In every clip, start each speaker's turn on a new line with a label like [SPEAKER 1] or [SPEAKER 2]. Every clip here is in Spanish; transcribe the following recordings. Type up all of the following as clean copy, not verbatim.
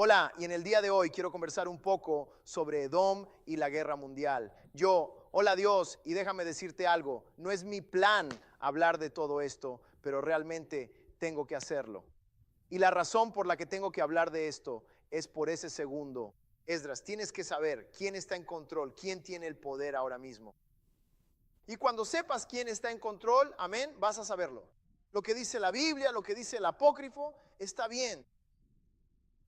[SPEAKER 1] Hola, y en el día de hoy quiero conversar un poco sobre Edom y la guerra mundial. Hola Dios, y déjame decirte algo, no es mi plan hablar de todo esto, pero realmente tengo que hacerlo. Y la razón por la que tengo que hablar de esto es por ese segundo. Esdras, tienes que saber quién está en control, quién tiene el poder ahora mismo. Y cuando sepas quién está en control, amén, vas a saberlo. Lo que dice la Biblia, lo que dice el apócrifo, está bien.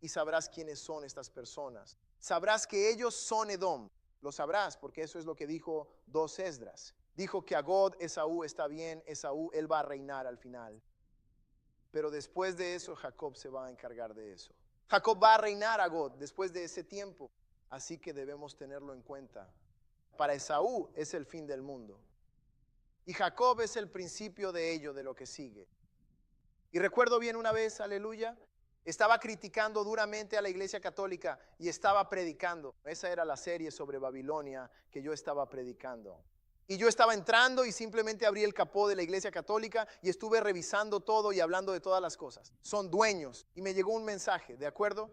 [SPEAKER 1] Y sabrás quiénes son estas personas. Sabrás que ellos son Edom. Lo sabrás porque eso es lo que dijo dos Esdras. Dijo que Agod, Esaú está bien, Esaú, él va a reinar al final. Pero después de eso, Jacob se va a encargar de eso. Jacob va a reinar a Agod después de ese tiempo. Así que debemos tenerlo en cuenta. Para Esaú es el fin del mundo. Y Jacob es el principio de ello, de lo que sigue. Y recuerdo bien una vez, aleluya, estaba criticando duramente a la iglesia católica y estaba predicando. Esa era la serie sobre Babilonia que yo estaba predicando. Y yo estaba entrando y simplemente abrí el capó de la iglesia católica y estuve revisando todo y hablando de todas las cosas. Son dueños. Y me llegó un mensaje, ¿de acuerdo?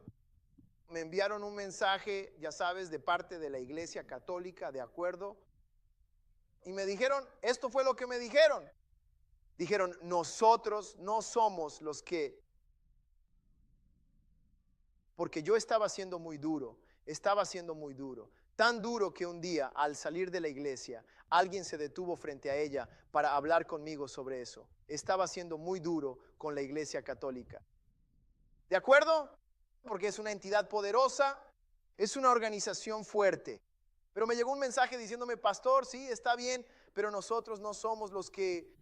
[SPEAKER 1] Me enviaron un mensaje, ya sabes, de parte de la iglesia católica, ¿de acuerdo? Y me dijeron, esto fue lo que me dijeron. Dijeron, nosotros no somos los que... Porque yo estaba siendo muy duro, tan duro que un día al salir de la iglesia, alguien se detuvo frente a ella para hablar conmigo sobre eso. Estaba siendo muy duro con la iglesia católica. ¿De acuerdo? Porque es una entidad poderosa, es una organización fuerte. Pero me llegó un mensaje diciéndome, pastor, sí, está bien, pero nosotros no somos los que,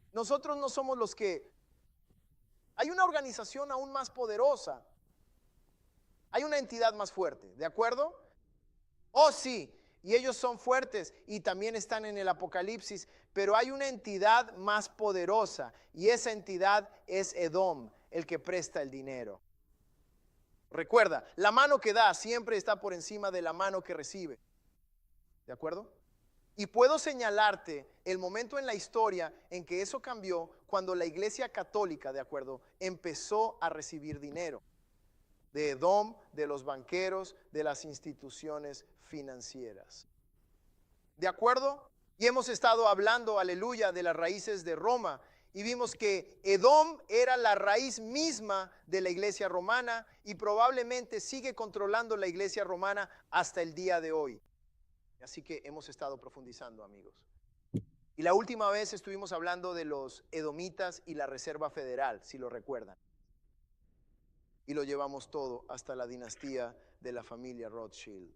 [SPEAKER 1] hay una organización aún más poderosa. Hay una entidad más fuerte, ¿de acuerdo? Oh, sí, y ellos son fuertes y también están en el Apocalipsis, pero hay una entidad más poderosa y esa entidad es Edom, el que presta el dinero. Recuerda, la mano que da siempre está por encima de la mano que recibe, ¿de acuerdo? Y puedo señalarte el momento en la historia en que eso cambió cuando la iglesia católica, ¿de acuerdo?, empezó a recibir dinero de Edom, de los banqueros, de las instituciones financieras. ¿De acuerdo? Y hemos estado hablando, aleluya, de las raíces de Roma. Y vimos que Edom era la raíz misma de la iglesia romana y probablemente sigue controlando la iglesia romana hasta el día de hoy. Así que hemos estado profundizando, amigos. Y la última vez estuvimos hablando de los edomitas y la Reserva Federal, si lo recuerdan. Y lo llevamos todo hasta la dinastía de la familia Rothschild.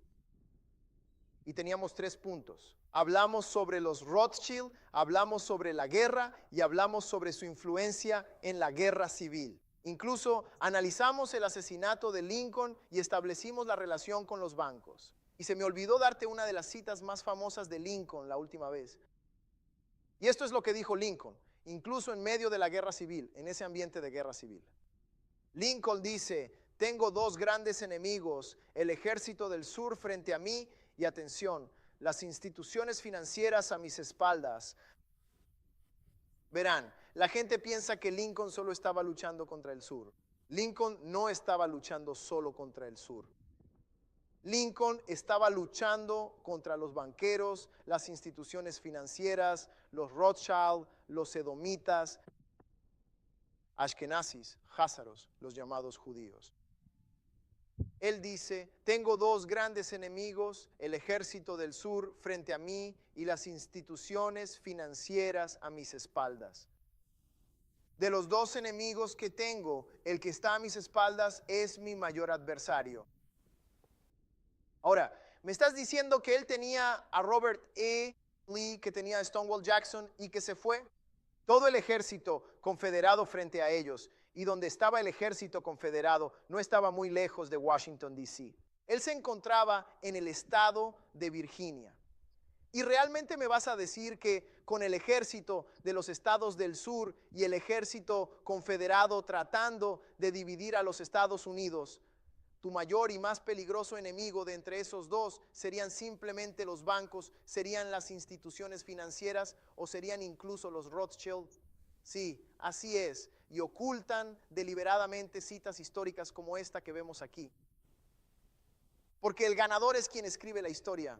[SPEAKER 1] Y teníamos 3 puntos. Hablamos sobre los Rothschild, hablamos sobre la guerra y hablamos sobre su influencia en la guerra civil. Incluso analizamos el asesinato de Lincoln y establecimos la relación con los bancos. Y se me olvidó darte una de las citas más famosas de Lincoln la última vez. Y esto es lo que dijo Lincoln, incluso en medio de la guerra civil, en ese ambiente de guerra civil. Lincoln dice, tengo 2 grandes enemigos, el ejército del sur frente a mí y atención, las instituciones financieras a mis espaldas. Verán, la gente piensa que Lincoln solo estaba luchando contra el sur. Lincoln no estaba luchando solo contra el sur. Lincoln estaba luchando contra los banqueros, las instituciones financieras, los Rothschild, los edomitas, Ashkenazis, Házaros, los llamados judíos. Él dice, tengo 2 grandes enemigos, el ejército del sur frente a mí y las instituciones financieras a mis espaldas. De los 2 enemigos que tengo, el que está a mis espaldas es mi mayor adversario. Ahora, me estás diciendo que él tenía a Robert E. Lee, que tenía a Stonewall Jackson y que se fue. Todo el ejército confederado frente a ellos, y donde estaba el ejército confederado no estaba muy lejos de Washington, D.C. Él se encontraba en el estado de Virginia. ¿Y realmente me vas a decir que con el ejército de los estados del sur y el ejército confederado tratando de dividir a los Estados Unidos, tu mayor y más peligroso enemigo de entre esos 2 serían simplemente los bancos, serían las instituciones financieras o serían incluso los Rothschild? Sí, así es. Y ocultan deliberadamente citas históricas como esta que vemos aquí. porque el ganador es quien escribe la historia.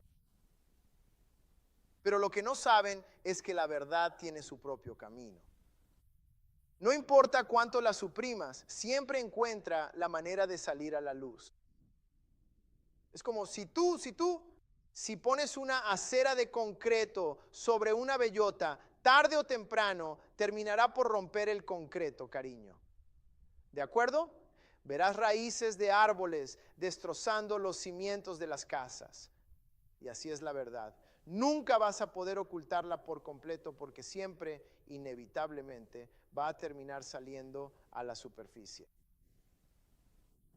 [SPEAKER 1] Pero lo que no saben es que la verdad tiene su propio camino. No importa cuánto la suprimas, siempre encuentra la manera de salir a la luz. Es como si pones una acera de concreto sobre una bellota, tarde o temprano terminará por romper el concreto, cariño. ¿De acuerdo? Verás raíces de árboles destrozando los cimientos de las casas. Y así es la verdad. Nunca vas a poder ocultarla por completo porque siempre, inevitablemente, va a terminar saliendo a la superficie.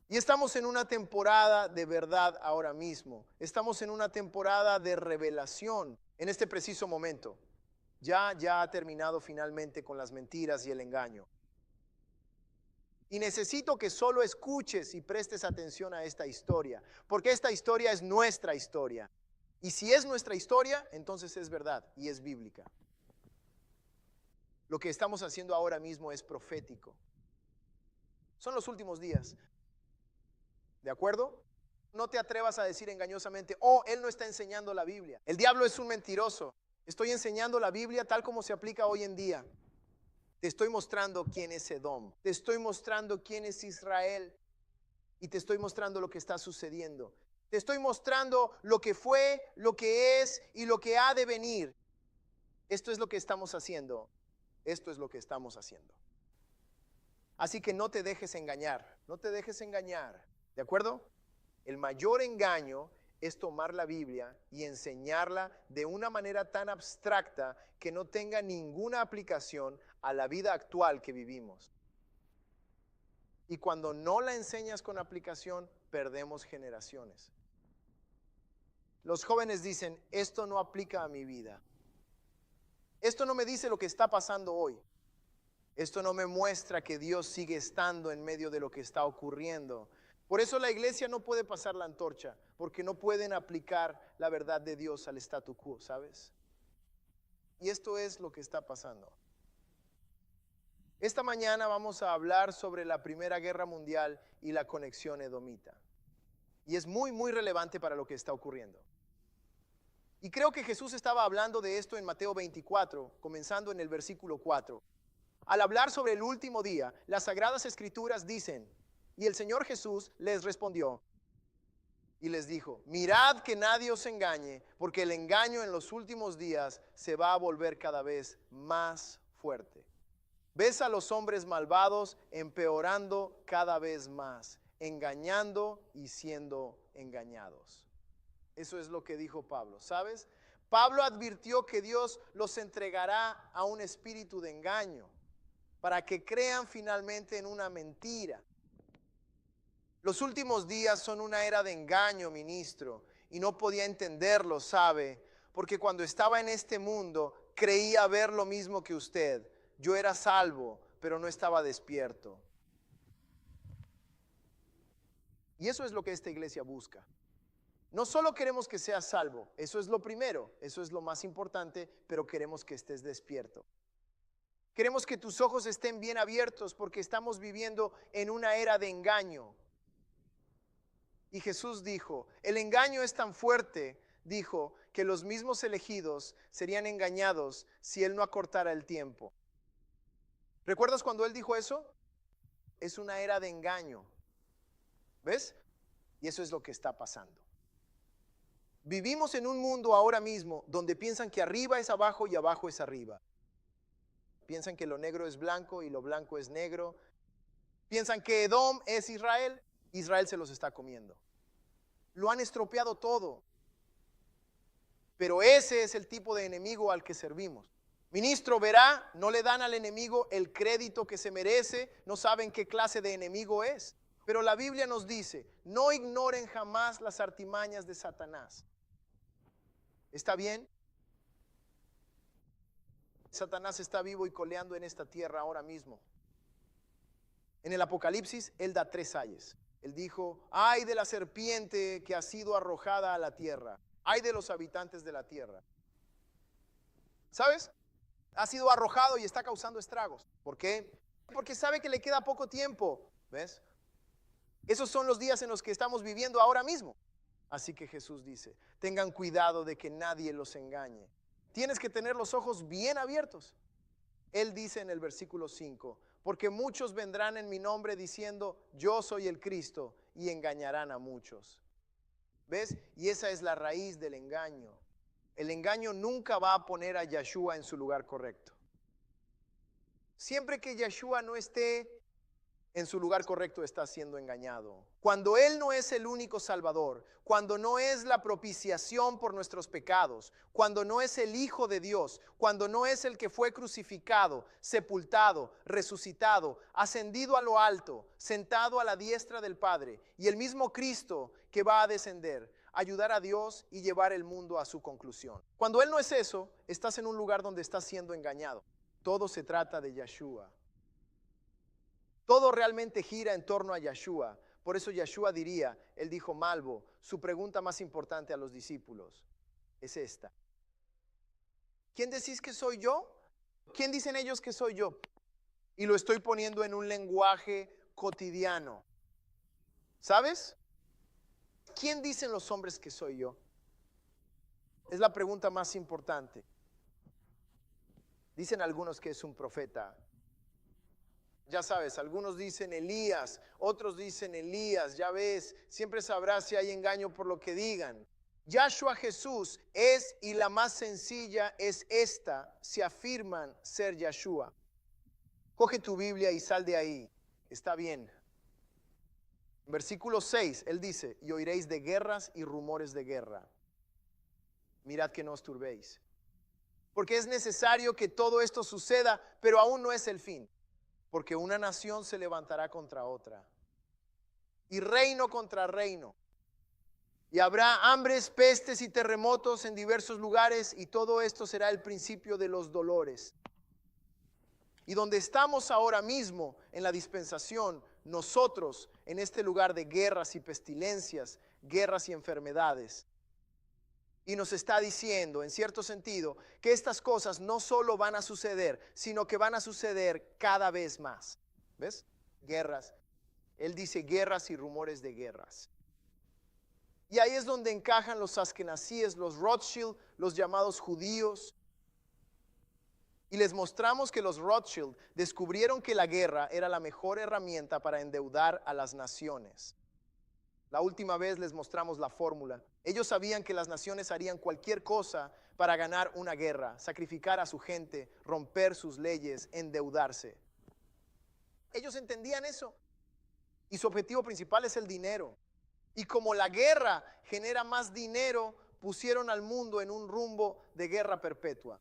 [SPEAKER 1] Y estamos en una temporada de verdad ahora mismo. Estamos en una temporada de revelación en este preciso momento. Ya ha terminado finalmente con las mentiras y el engaño. Y necesito que solo escuches y prestes atención a esta historia, porque esta historia es nuestra historia. Y si es nuestra historia, entonces es verdad y es bíblica. Lo que estamos haciendo ahora mismo es profético. Son los últimos días. ¿De acuerdo? No te atrevas a decir engañosamente, él no está enseñando la Biblia. El diablo es un mentiroso. Estoy enseñando la Biblia tal como se aplica hoy en día. Te estoy mostrando quién es Edom. Te estoy mostrando quién es Israel. Y te estoy mostrando lo que está sucediendo. Te estoy mostrando lo que fue, lo que es y lo que ha de venir. Esto es lo que estamos haciendo. Esto es lo que estamos haciendo. Así que no te dejes engañar. No te dejes engañar. ¿De acuerdo? El mayor engaño es tomar la Biblia y enseñarla de una manera tan abstracta que no tenga ninguna aplicación a la vida actual que vivimos. Y cuando no la enseñas con aplicación, perdemos generaciones. Los jóvenes dicen, esto no aplica a mi vida. Esto no me dice lo que está pasando hoy. Esto no me muestra que Dios sigue estando en medio de lo que está ocurriendo. Por eso la iglesia no puede pasar la antorcha, porque no pueden aplicar la verdad de Dios al statu quo, ¿sabes? Y esto es lo que está pasando. Esta mañana vamos a hablar sobre la Primera Guerra Mundial y la conexión edomita. Y es muy, muy relevante para lo que está ocurriendo. Y creo que Jesús estaba hablando de esto en Mateo 24, comenzando en el versículo 4. Al hablar sobre el último día, las Sagradas Escrituras dicen, y el Señor Jesús les respondió y les dijo, mirad que nadie os engañe, porque el engaño en los últimos días se va a volver cada vez más fuerte. Ves a los hombres malvados empeorando cada vez más, engañando y siendo engañados. Eso es lo que dijo Pablo, ¿sabes? Pablo advirtió que Dios los entregará a un espíritu de engaño para que crean finalmente en una mentira. Los últimos días son una era de engaño, ministro, y no podía entenderlo, ¿sabe? Porque cuando estaba en este mundo creía ver lo mismo que usted. Yo era salvo, pero no estaba despierto. Y eso es lo que esta iglesia busca. No solo queremos que seas salvo, eso es lo primero, eso es lo más importante, pero queremos que estés despierto. Queremos que tus ojos estén bien abiertos porque estamos viviendo en una era de engaño. Y Jesús dijo, el engaño es tan fuerte, dijo, que los mismos elegidos serían engañados si Él no acortara el tiempo. ¿Recuerdas cuando Él dijo eso? Es una era de engaño. ¿Ves? Y eso es lo que está pasando. Vivimos en un mundo ahora mismo donde piensan que arriba es abajo y abajo es arriba. Piensan que lo negro es blanco y lo blanco es negro. Piensan que Edom es Israel. Israel se los está comiendo. Lo han estropeado todo. Pero ese es el tipo de enemigo al que servimos. Ministro, verá, no le dan al enemigo el crédito que se merece. No saben qué clase de enemigo es. Pero la Biblia nos dice, no ignoren jamás las artimañas de Satanás. ¿Está bien? Satanás está vivo y coleando en esta tierra ahora mismo. En el Apocalipsis, él da 3 ayes. Él dijo, ay de la serpiente que ha sido arrojada a la tierra. Ay de los habitantes de la tierra. ¿Sabes? Ha sido arrojado y está causando estragos. ¿Por qué? Porque sabe que le queda poco tiempo. ¿Ves? Esos son los días en los que estamos viviendo ahora mismo. Así que Jesús dice, tengan cuidado de que nadie los engañe. Tienes que tener los ojos bien abiertos. Él dice en el versículo 5, porque muchos vendrán en mi nombre diciendo, yo soy el Cristo, y engañarán a muchos. ¿Ves? Y esa es la raíz del engaño. El engaño nunca va a poner a Yeshua en su lugar correcto. Siempre que Yeshua no esté en su lugar correcto, está siendo engañado. Cuando Él no es el único Salvador, cuando no es la propiciación por nuestros pecados, cuando no es el Hijo de Dios, cuando no es el que fue crucificado, sepultado, resucitado, ascendido a lo alto, sentado a la diestra del Padre, y el mismo Cristo que va a descender, ayudar a Dios y llevar el mundo a su conclusión. Cuando Él no es eso, estás en un lugar donde estás siendo engañado. Todo se trata de Yeshua. Todo realmente gira en torno a Yeshua. Por eso Yeshua diría, él dijo Malvo, su pregunta más importante a los discípulos es esta. ¿Quién decís que soy yo? ¿Quién dicen ellos que soy yo? Y lo estoy poniendo en un lenguaje cotidiano. ¿Sabes? ¿Quién dicen los hombres que soy yo? Es la pregunta más importante. Dicen algunos que es un profeta. Ya sabes, algunos dicen Elías, otros dicen Elías, ya ves, siempre sabrás si hay engaño por lo que digan. Yahshua Jesús es, y la más sencilla es esta, si afirman ser Yahshua. Coge tu Biblia y sal de ahí, está bien. Versículo 6, él dice, y oiréis de guerras y rumores de guerra. Mirad que no os turbéis. Porque es necesario que todo esto suceda, pero aún no es el fin. Porque una nación se levantará contra otra, y reino contra reino. Y habrá hambres, pestes y terremotos en diversos lugares, y todo esto será el principio de los dolores. Y donde estamos ahora mismo en la dispensación, nosotros en este lugar de guerras y pestilencias, guerras y enfermedades. Y nos está diciendo, en cierto sentido, que estas cosas no solo van a suceder, sino que van a suceder cada vez más. ¿Ves? Guerras. Él dice guerras y rumores de guerras. Y ahí es donde encajan los askenazíes, los Rothschild, los llamados judíos. Y les mostramos que los Rothschild descubrieron que la guerra era la mejor herramienta para endeudar a las naciones. La última vez les mostramos la fórmula. Ellos sabían que las naciones harían cualquier cosa para ganar una guerra, sacrificar a su gente, romper sus leyes, endeudarse. Ellos entendían eso. Y su objetivo principal es el dinero. Y como la guerra genera más dinero, pusieron al mundo en un rumbo de guerra perpetua.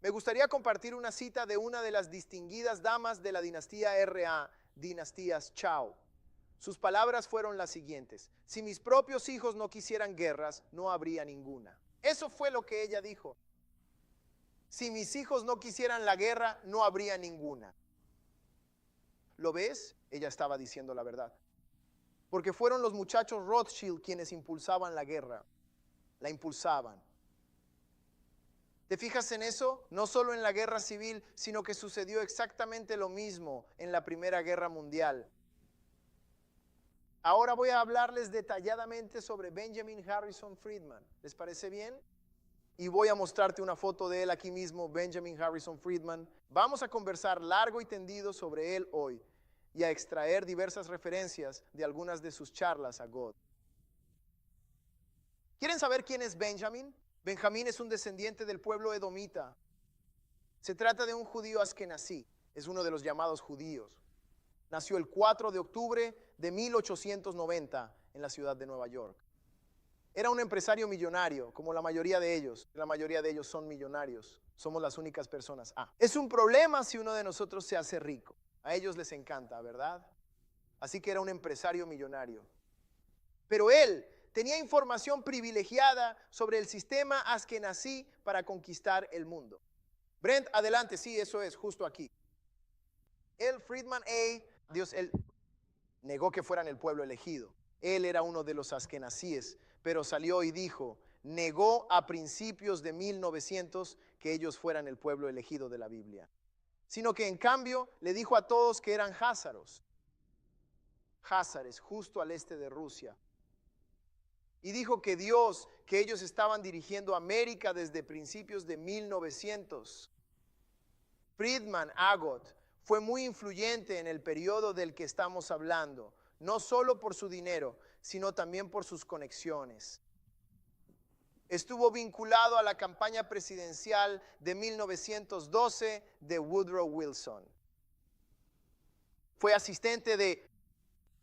[SPEAKER 1] Me gustaría compartir una cita de una de las distinguidas damas de la dinastía R.A., dinastías Chao. Sus palabras fueron las siguientes: si mis propios hijos no quisieran guerras, no habría ninguna. Eso fue lo que ella dijo. Si mis hijos no quisieran la guerra, no habría ninguna. ¿Lo ves? Ella estaba diciendo la verdad. Porque fueron los muchachos Rothschild quienes impulsaban la guerra. La impulsaban. ¿Te fijas en eso? No solo en la guerra civil, sino que sucedió exactamente lo mismo en la Primera Guerra Mundial. Ahora voy a hablarles detalladamente sobre Benjamin Harrison Friedman. ¿Les parece bien? Y voy a mostrarte una foto de él aquí mismo, Benjamin Harrison Friedman. Vamos a conversar largo y tendido sobre él hoy y a extraer diversas referencias de algunas de sus charlas a God. ¿Quieren saber quién es Benjamin? Benjamín es un descendiente del pueblo edomita. Se trata de un judío askenazí, es uno de los llamados judíos. Nació el 4 de octubre de 1890 en la ciudad de Nueva York. Era un empresario millonario, como la mayoría de ellos. La mayoría de ellos son millonarios. Somos las únicas personas. Es un problema si uno de nosotros se hace rico. A ellos les encanta, ¿verdad? Así que era un empresario millonario. Pero él tenía información privilegiada sobre el sistema askenazí para conquistar el mundo. Brent, adelante, sí, eso es, justo aquí. El Friedman él negó que fueran el pueblo elegido. Él era uno de los askenazíes, pero salió y dijo, negó a principios de 1900 que ellos fueran el pueblo elegido de la Biblia. Sino que en cambio le dijo a todos que eran házaros. Házares, justo al este de Rusia. y dijo que Dios, que ellos estaban dirigiendo América desde principios de 1900. Friedman Agot fue muy influyente en el periodo del que estamos hablando, no solo por su dinero, sino también por sus conexiones. Estuvo vinculado a la campaña presidencial de 1912 de Woodrow Wilson. Fue asistente de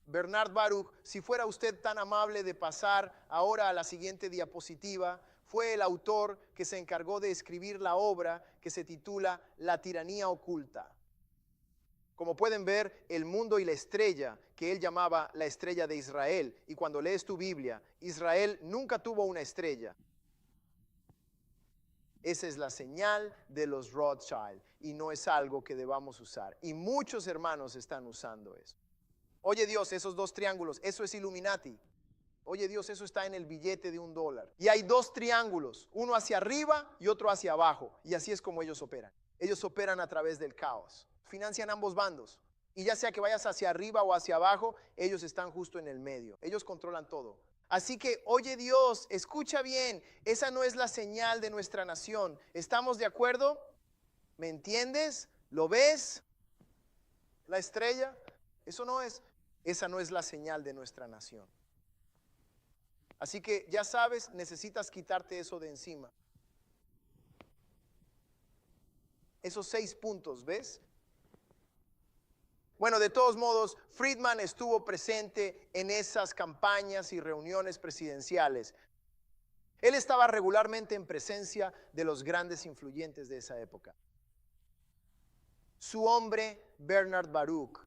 [SPEAKER 1] Bernard Baruch. Si fuera usted tan amable de pasar ahora a la siguiente diapositiva, fue el autor que se encargó de escribir la obra que se titula La tiranía oculta. Como pueden ver, el mundo y la estrella, que él llamaba la estrella de Israel, y cuando lees tu Biblia, Israel nunca tuvo una estrella. Esa es la señal de los Rothschild y no es algo que debamos usar. Y muchos hermanos están usando eso. Oye Dios, esos dos triángulos, eso es Illuminati. Oye Dios, eso está en el billete de $1. Y hay dos triángulos, uno hacia arriba y otro hacia abajo. Y así es como ellos operan. Ellos operan a través del caos. Financian ambos bandos. Y ya sea que vayas hacia arriba o hacia abajo, ellos están justo en el medio. Ellos controlan todo. Así que, oye Dios, escucha bien, esa no es la señal de nuestra nación. ¿Estamos de acuerdo? ¿Me entiendes? ¿Lo ves? ¿La estrella? Esa no es la señal de nuestra nación. Así que ya sabes, necesitas quitarte eso de encima. Esos 6 puntos, ¿ves? Bueno, de todos modos, Friedman estuvo presente en esas campañas y reuniones presidenciales. Él estaba regularmente en presencia de los grandes influyentes de esa época. Su hombre, Bernard Baruch,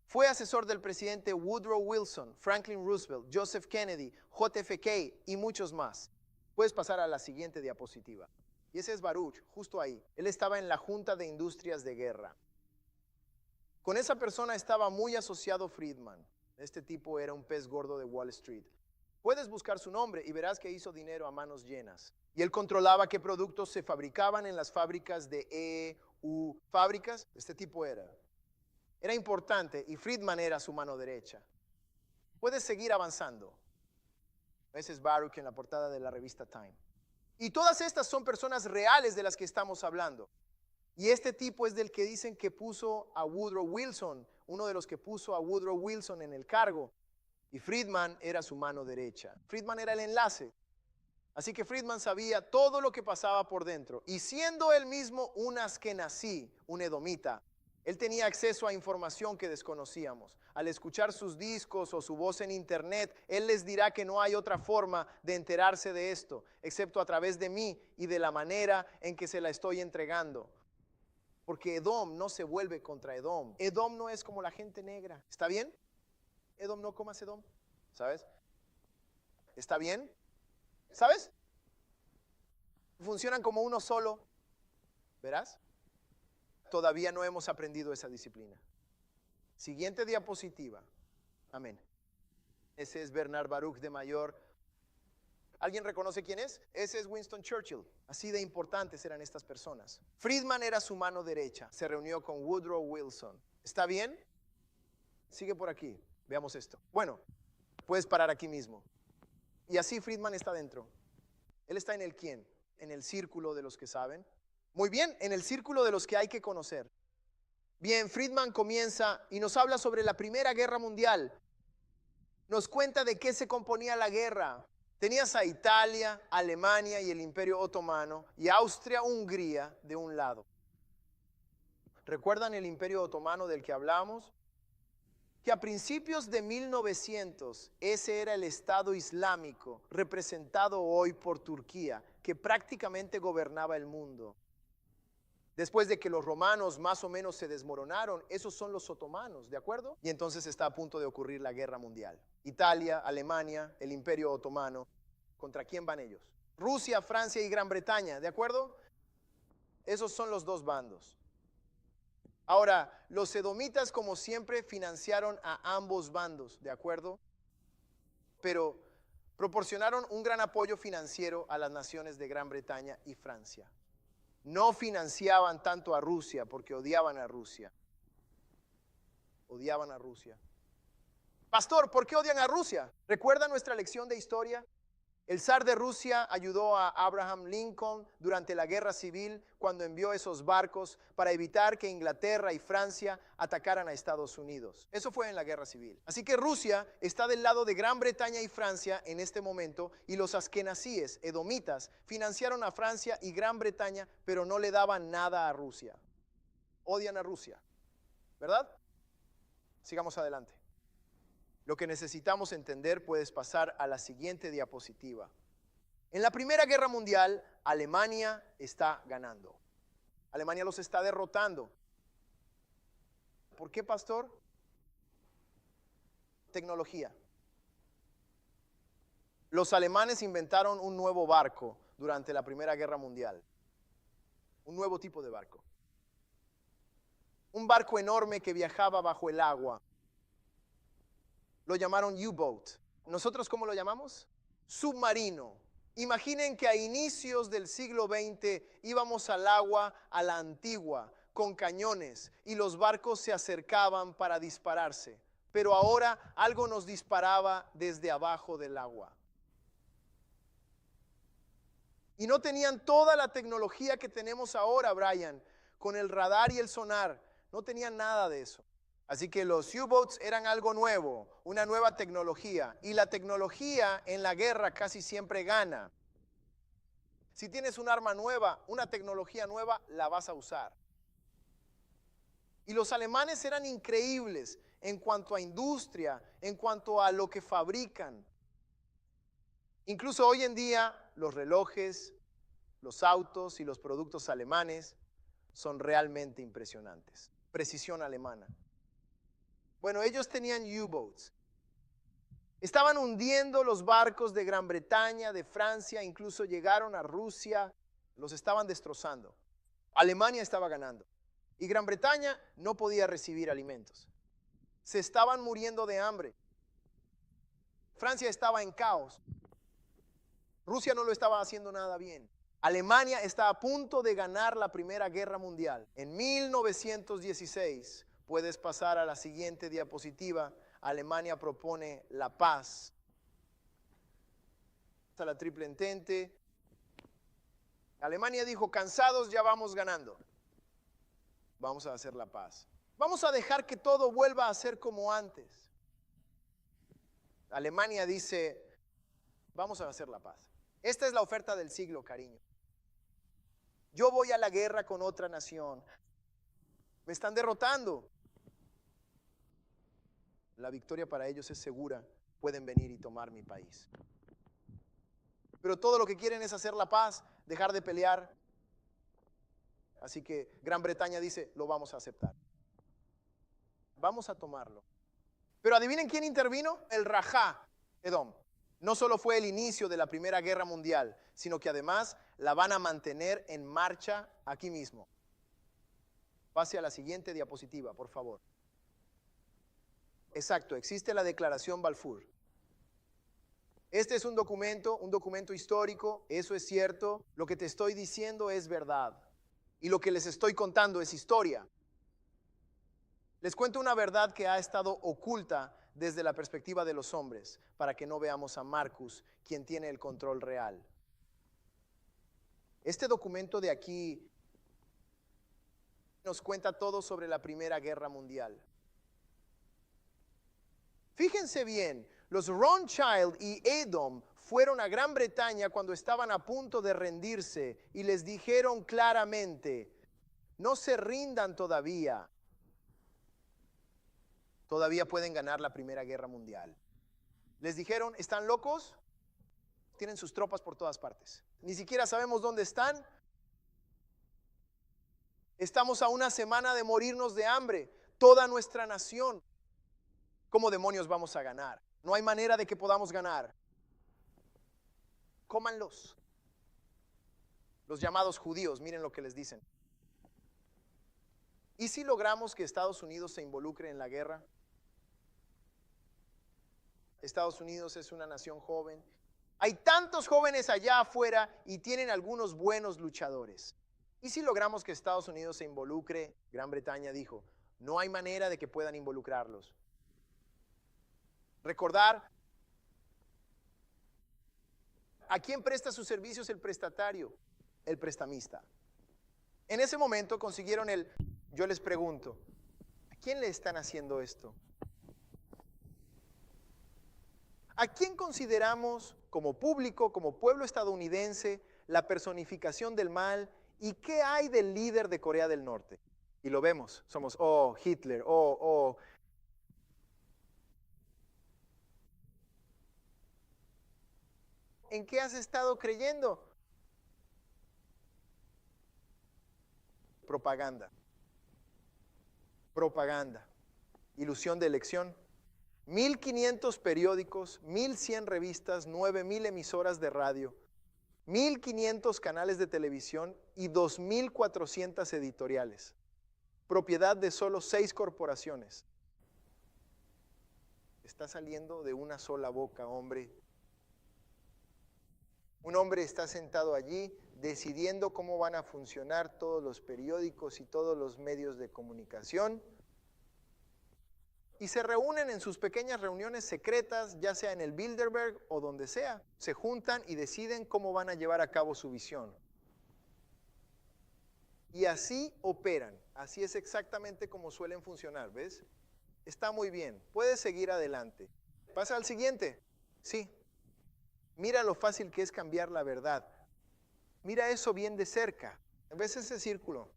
[SPEAKER 1] fue asesor del presidente Woodrow Wilson, Franklin Roosevelt, Joseph Kennedy, JFK y muchos más. Puedes pasar a la siguiente diapositiva. Y ese es Baruch, justo ahí. Él estaba en la Junta de Industrias de Guerra. Con esa persona estaba muy asociado Friedman. Este tipo era un pez gordo de Wall Street. Puedes buscar su nombre y verás que hizo dinero a manos llenas. Y él controlaba qué productos se fabricaban en las fábricas de EU fábricas. Este tipo era importante y Friedman era su mano derecha. Puedes seguir avanzando. Ese es Baruch en la portada de la revista Time. Y todas estas son personas reales de las que estamos hablando. Y este tipo es del que dicen que puso a Woodrow Wilson, uno de los que puso a Woodrow Wilson en el cargo. Y Friedman era su mano derecha. Friedman era el enlace. Así que Friedman sabía todo lo que pasaba por dentro. Y siendo él mismo un askenazí, un edomita, él tenía acceso a información que desconocíamos. Al escuchar sus discos o su voz en internet, él les dirá que no hay otra forma de enterarse de esto, excepto a través de mí y de la manera en que se la estoy entregando. Porque Edom no se vuelve contra Edom. Edom no es como la gente negra. ¿Está bien? Edom no comas Edom. ¿Sabes? ¿Está bien? ¿Sabes? Funcionan como uno solo. ¿Verás? Todavía no hemos aprendido esa disciplina. Siguiente diapositiva. Amén. Ese es Bernard Baruch de mayor. ¿Alguien reconoce quién es? Ese es Winston Churchill. Así de importantes eran estas personas. Friedman era su mano derecha. Se reunió con Woodrow Wilson. ¿Está bien? Sigue por aquí. Veamos esto. Bueno, puedes parar aquí mismo. Y así Friedman está dentro. Él está en el quién, en el círculo de los que saben. Muy bien, en el círculo de los que hay que conocer. Bien, Friedman comienza y nos habla sobre la Primera Guerra Mundial. Nos cuenta de qué se componía la guerra. Tenías a Italia, Alemania y el Imperio Otomano y Austria-Hungría de un lado. ¿Recuerdan el Imperio Otomano del que hablamos? Que a principios de 1900 ese era el Estado Islámico representado hoy por Turquía, que prácticamente gobernaba el mundo. Después de que los romanos más o menos se desmoronaron, esos son los otomanos, ¿de acuerdo? Y entonces está a punto de ocurrir la guerra mundial. Italia, Alemania, el Imperio Otomano. ¿Contra quién van ellos? Rusia, Francia y Gran Bretaña, ¿de acuerdo? Esos son los dos bandos. Ahora, los edomitas, como siempre, financiaron a ambos bandos, ¿de acuerdo? Pero proporcionaron un gran apoyo financiero a las naciones de Gran Bretaña y Francia. No financiaban tanto a Rusia porque odiaban a Rusia. Odiaban a Rusia. Pastor, ¿por qué odian a Rusia? ¿Recuerda nuestra lección de historia? El zar de Rusia ayudó a Abraham Lincoln durante la guerra civil cuando envió esos barcos para evitar que Inglaterra y Francia atacaran a Estados Unidos. Eso fue en la guerra civil. Así que Rusia está del lado de Gran Bretaña y Francia en este momento, y los askenazíes, edomitas, financiaron a Francia y Gran Bretaña, pero no le daban nada a Rusia. Odian a Rusia, ¿verdad? Sigamos adelante. Lo que necesitamos entender, puedes pasar a la siguiente diapositiva. En la Primera Guerra Mundial, Alemania está ganando. Alemania los está derrotando. ¿Por qué, pastor? Tecnología. Los alemanes inventaron un nuevo barco durante la Primera Guerra Mundial. Un nuevo tipo de barco. Un barco enorme que viajaba bajo el agua. Lo llamaron U-boat. ¿Nosotros cómo lo llamamos? Submarino. Imaginen que a inicios del siglo XX íbamos al agua a la antigua, con cañones, y los barcos se acercaban para dispararse. Pero ahora algo nos disparaba desde abajo del agua. Y no tenían toda la tecnología que tenemos ahora, Brian, con el radar y el sonar. No tenían nada de eso. Así que los U-boats eran algo nuevo, una nueva tecnología. Y la tecnología en la guerra casi siempre gana. Si tienes un arma nueva, una tecnología nueva, la vas a usar. Y los alemanes eran increíbles en cuanto a industria, en cuanto a lo que fabrican. Incluso hoy en día, los relojes, los autos y los productos alemanes son realmente impresionantes. Precisión alemana. Bueno, ellos tenían U-boats. Estaban hundiendo los barcos de Gran Bretaña, de Francia, incluso llegaron a Rusia, los estaban destrozando. Alemania estaba ganando y Gran Bretaña no podía recibir alimentos. Se estaban muriendo de hambre. Francia estaba en caos. Rusia no lo estaba haciendo nada bien. Alemania está a punto de ganar la Primera Guerra Mundial. En 1916, puedes pasar a la siguiente diapositiva, Alemania propone la paz. Hasta la triple entente. Alemania dijo, cansados, ya vamos ganando. Vamos a hacer la paz. Vamos a dejar que todo vuelva a ser como antes. Alemania dice, vamos a hacer la paz. Esta es la oferta del siglo, cariño. Yo voy a la guerra con otra nación. Me están derrotando. La victoria para ellos es segura. Pueden venir y tomar mi país. Pero todo lo que quieren es hacer la paz, dejar de pelear. Así que Gran Bretaña dice, lo vamos a aceptar. Vamos a tomarlo. Pero adivinen quién intervino. El Rajá, Edom. No solo fue el inicio de la Primera Guerra Mundial, sino que además la van a mantener en marcha aquí mismo. Pase a la siguiente diapositiva, por favor. Exacto, existe la Declaración Balfour. Este es un documento histórico, eso es cierto. Lo que te estoy diciendo es verdad. Y lo que les estoy contando es historia. Les cuento una verdad que ha estado oculta desde la perspectiva de los hombres, para que no veamos a Marcus, quien tiene el control real. Este documento de aquí nos cuenta todo sobre la Primera Guerra Mundial. Fíjense bien, los Rothschild y Edom fueron a Gran Bretaña cuando estaban a punto de rendirse y les dijeron claramente, no se rindan todavía. Todavía pueden ganar la Primera Guerra Mundial. Les dijeron, ¿están locos? Tienen sus tropas por todas partes. Ni siquiera sabemos dónde están. Estamos a una semana de morirnos de hambre. Toda nuestra nación. ¿Cómo demonios vamos a ganar? No hay manera de que podamos ganar. Cómanlos. Los llamados judíos, miren lo que les dicen. ¿Y si logramos que Estados Unidos se involucre en la guerra? Estados Unidos es una nación joven. Hay tantos jóvenes allá afuera y tienen algunos buenos luchadores. ¿Y si logramos que Estados Unidos se involucre? Gran Bretaña dijo, no hay manera de que puedan involucrarlos. Recordar, ¿A quién presta sus servicios el prestatario? El prestamista. En ese momento consiguieron yo les pregunto, ¿a quién le están haciendo esto? ¿A quién consideramos como público, como pueblo estadounidense, la personificación del mal? ¿Y qué hay del líder de Corea del Norte? Y lo vemos, somos, oh, Hitler, oh. ¿En qué has estado creyendo? Propaganda. Propaganda. Ilusión de elección. 1,500 periódicos, 1,100 revistas, 9,000 emisoras de radio, 1,500 canales de televisión y 2,400 editoriales. Propiedad de solo 6 corporaciones. Está saliendo de una sola boca, hombre. Un hombre está sentado allí decidiendo cómo van a funcionar todos los periódicos y todos los medios de comunicación. Y se reúnen en sus pequeñas reuniones secretas, ya sea en el Bilderberg o donde sea. Se juntan y deciden cómo van a llevar a cabo su visión. Y así operan. Así es exactamente como suelen funcionar, ¿ves? Está muy bien. Puedes seguir adelante. Pasa al siguiente. Sí. Mira lo fácil que es cambiar la verdad. Mira eso bien de cerca. ¿Ves ese círculo?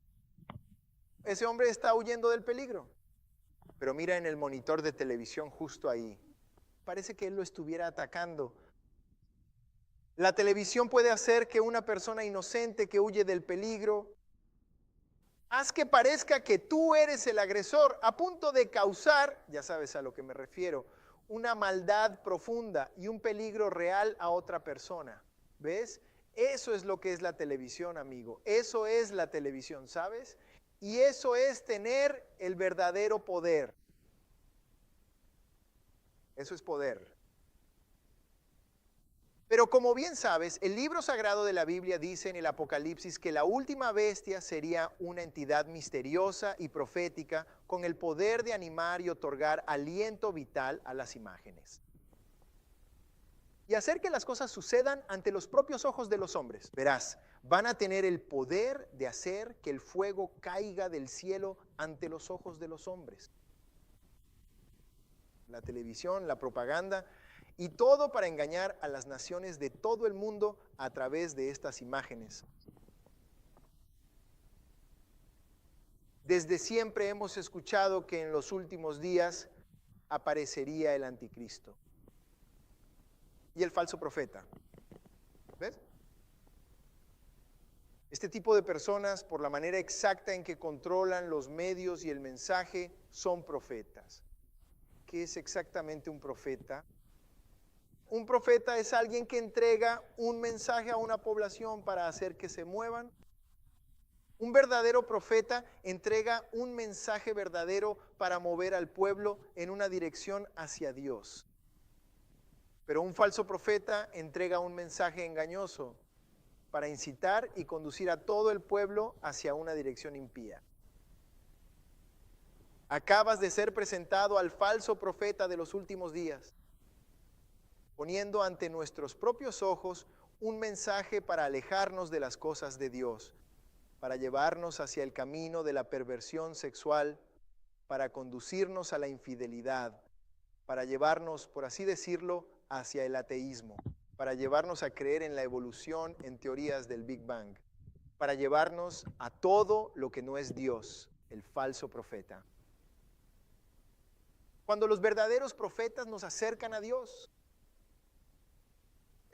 [SPEAKER 1] Ese hombre está huyendo del peligro. Pero mira en el monitor de televisión justo ahí. Parece que él lo estuviera atacando. La televisión puede hacer que una persona inocente que huye del peligro, haz que parezca que tú eres el agresor, a punto de causar, ya sabes a lo que me refiero, una maldad profunda y un peligro real a otra persona. ¿Ves? Eso es lo que es la televisión, amigo. Eso es la televisión, ¿sabes? Y eso es tener el verdadero poder. Eso es poder. Pero como bien sabes, el libro sagrado de la Biblia dice en el Apocalipsis que la última bestia sería una entidad misteriosa y profética con el poder de animar y otorgar aliento vital a las imágenes. Y hacer que las cosas sucedan ante los propios ojos de los hombres. Verás, van a tener el poder de hacer que el fuego caiga del cielo ante los ojos de los hombres. La televisión, la propaganda y todo para engañar a las naciones de todo el mundo a través de estas imágenes. Desde siempre hemos escuchado que en los últimos días aparecería el anticristo y el falso profeta. ¿Ves? Este tipo de personas, por la manera exacta en que controlan los medios y el mensaje, son profetas. ¿Qué es exactamente un profeta? Un profeta es alguien que entrega un mensaje a una población para hacer que se muevan. Un verdadero profeta entrega un mensaje verdadero para mover al pueblo en una dirección hacia Dios. Pero un falso profeta entrega un mensaje engañoso para incitar y conducir a todo el pueblo hacia una dirección impía. Acabas de ser presentado al falso profeta de los últimos días, poniendo ante nuestros propios ojos un mensaje para alejarnos de las cosas de Dios, para llevarnos hacia el camino de la perversión sexual, para conducirnos a la infidelidad, para llevarnos, por así decirlo, hacia el ateísmo, para llevarnos a creer en la evolución, en teorías del Big Bang, para llevarnos a todo lo que no es Dios, el falso profeta. Cuando los verdaderos profetas nos acercan a Dios,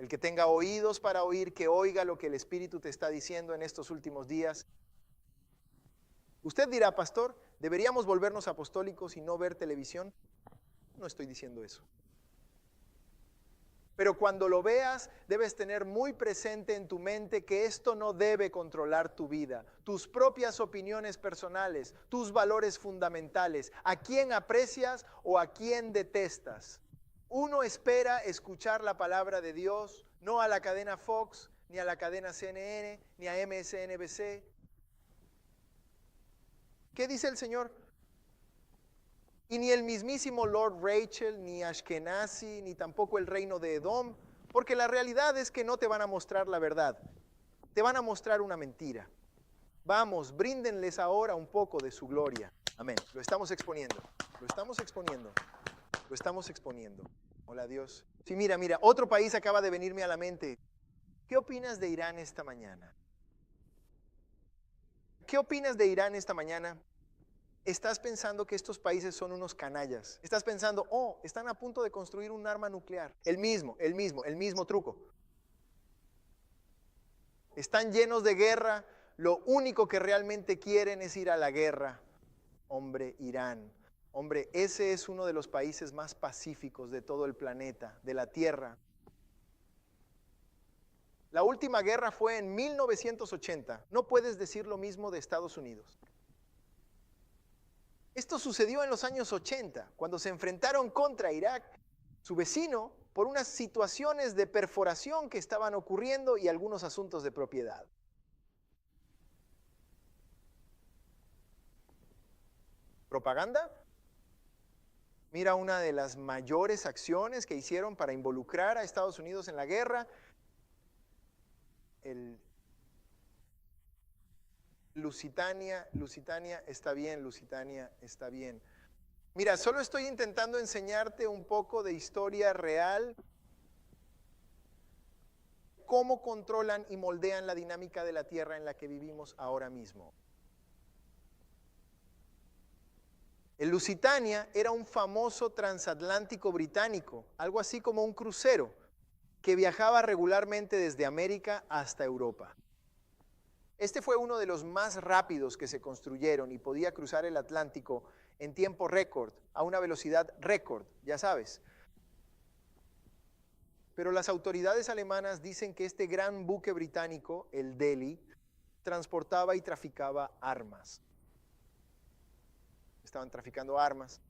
[SPEAKER 1] el que tenga oídos para oír, que oiga lo que el Espíritu te está diciendo en estos últimos días. Usted dirá, pastor, ¿deberíamos volvernos apostólicos y no ver televisión? No estoy diciendo eso. Pero cuando lo veas, debes tener muy presente en tu mente que esto no debe controlar tu vida, tus propias opiniones personales, tus valores fundamentales, a quién aprecias o a quién detestas. Uno espera escuchar la palabra de Dios, no a la cadena Fox, ni a la cadena CNN, ni a MSNBC. ¿Qué dice el Señor? Y ni el mismísimo Lord Rachel, ni Ashkenazi, ni tampoco el reino de Edom Porque la realidad es que no te van a mostrar la verdad, te van a mostrar una mentira. Vamos, bríndenles ahora un poco de su gloria. Amén. Lo estamos exponiendo, lo estamos exponiendo, lo estamos exponiendo. Hola Dios. Sí, mira, otro país acaba de venirme a la mente. ¿Qué opinas de Irán esta mañana? ¿Qué opinas de Irán esta mañana? Estás pensando que estos países son unos canallas. Estás pensando, oh, están a punto de construir un arma nuclear. El mismo truco. Están llenos de guerra. Lo único que realmente quieren es ir a la guerra. Hombre, Irán. Hombre, ese es uno de los países más pacíficos de todo el planeta, de la Tierra. La última guerra fue en 1980. No puedes decir lo mismo de Estados Unidos. Esto sucedió en los años 80, cuando se enfrentaron contra Irak, su vecino, por unas situaciones de perforación que estaban ocurriendo y algunos asuntos de propiedad. ¿Propaganda? Mira una de las mayores acciones que hicieron para involucrar a Estados Unidos en la guerra. Lusitania está bien, Lusitania está bien. Mira, solo estoy intentando enseñarte un poco de historia real, cómo controlan y moldean la dinámica de la tierra en la que vivimos ahora mismo. El Lusitania era un famoso transatlántico británico, algo así como un crucero, que viajaba regularmente desde América hasta Europa. Este fue uno de los más rápidos que se construyeron y podía cruzar el Atlántico en tiempo récord, a una velocidad récord, ya sabes. Pero las autoridades alemanas dicen que este gran buque británico, el Delhi, transportaba y traficaba armas. Estaban traficando armas.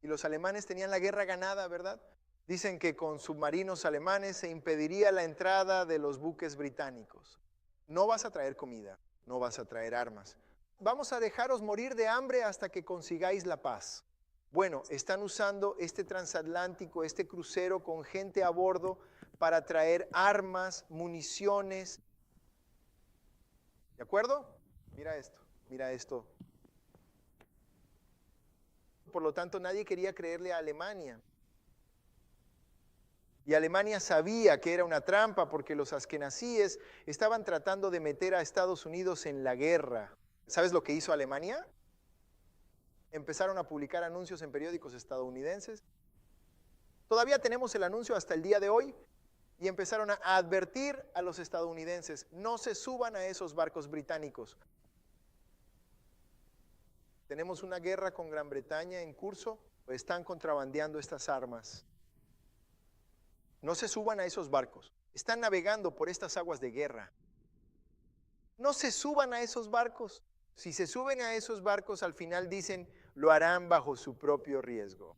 [SPEAKER 1] Y los alemanes tenían la guerra ganada, ¿verdad? Dicen que con submarinos alemanes se impediría la entrada de los buques británicos. No vas a traer comida, no vas a traer armas. Vamos a dejaros morir de hambre hasta que consigáis la paz. Bueno, están usando este transatlántico, este crucero con gente a bordo para traer armas, municiones. ¿De acuerdo? Mira esto. Por lo tanto, nadie quería creerle a Alemania. Y Alemania sabía que era una trampa porque los askenazíes estaban tratando de meter a Estados Unidos en la guerra. ¿Sabes lo que hizo Alemania? Empezaron a publicar anuncios en periódicos estadounidenses. Todavía tenemos el anuncio hasta el día de hoy. Y empezaron a advertir a los estadounidenses, no se suban a esos barcos británicos. Tenemos una guerra con Gran Bretaña en curso, o están contrabandeando estas armas. No se suban a esos barcos. Están navegando por estas aguas de guerra. No se suban a esos barcos. Si se suben a esos barcos, al final dicen, lo harán bajo su propio riesgo.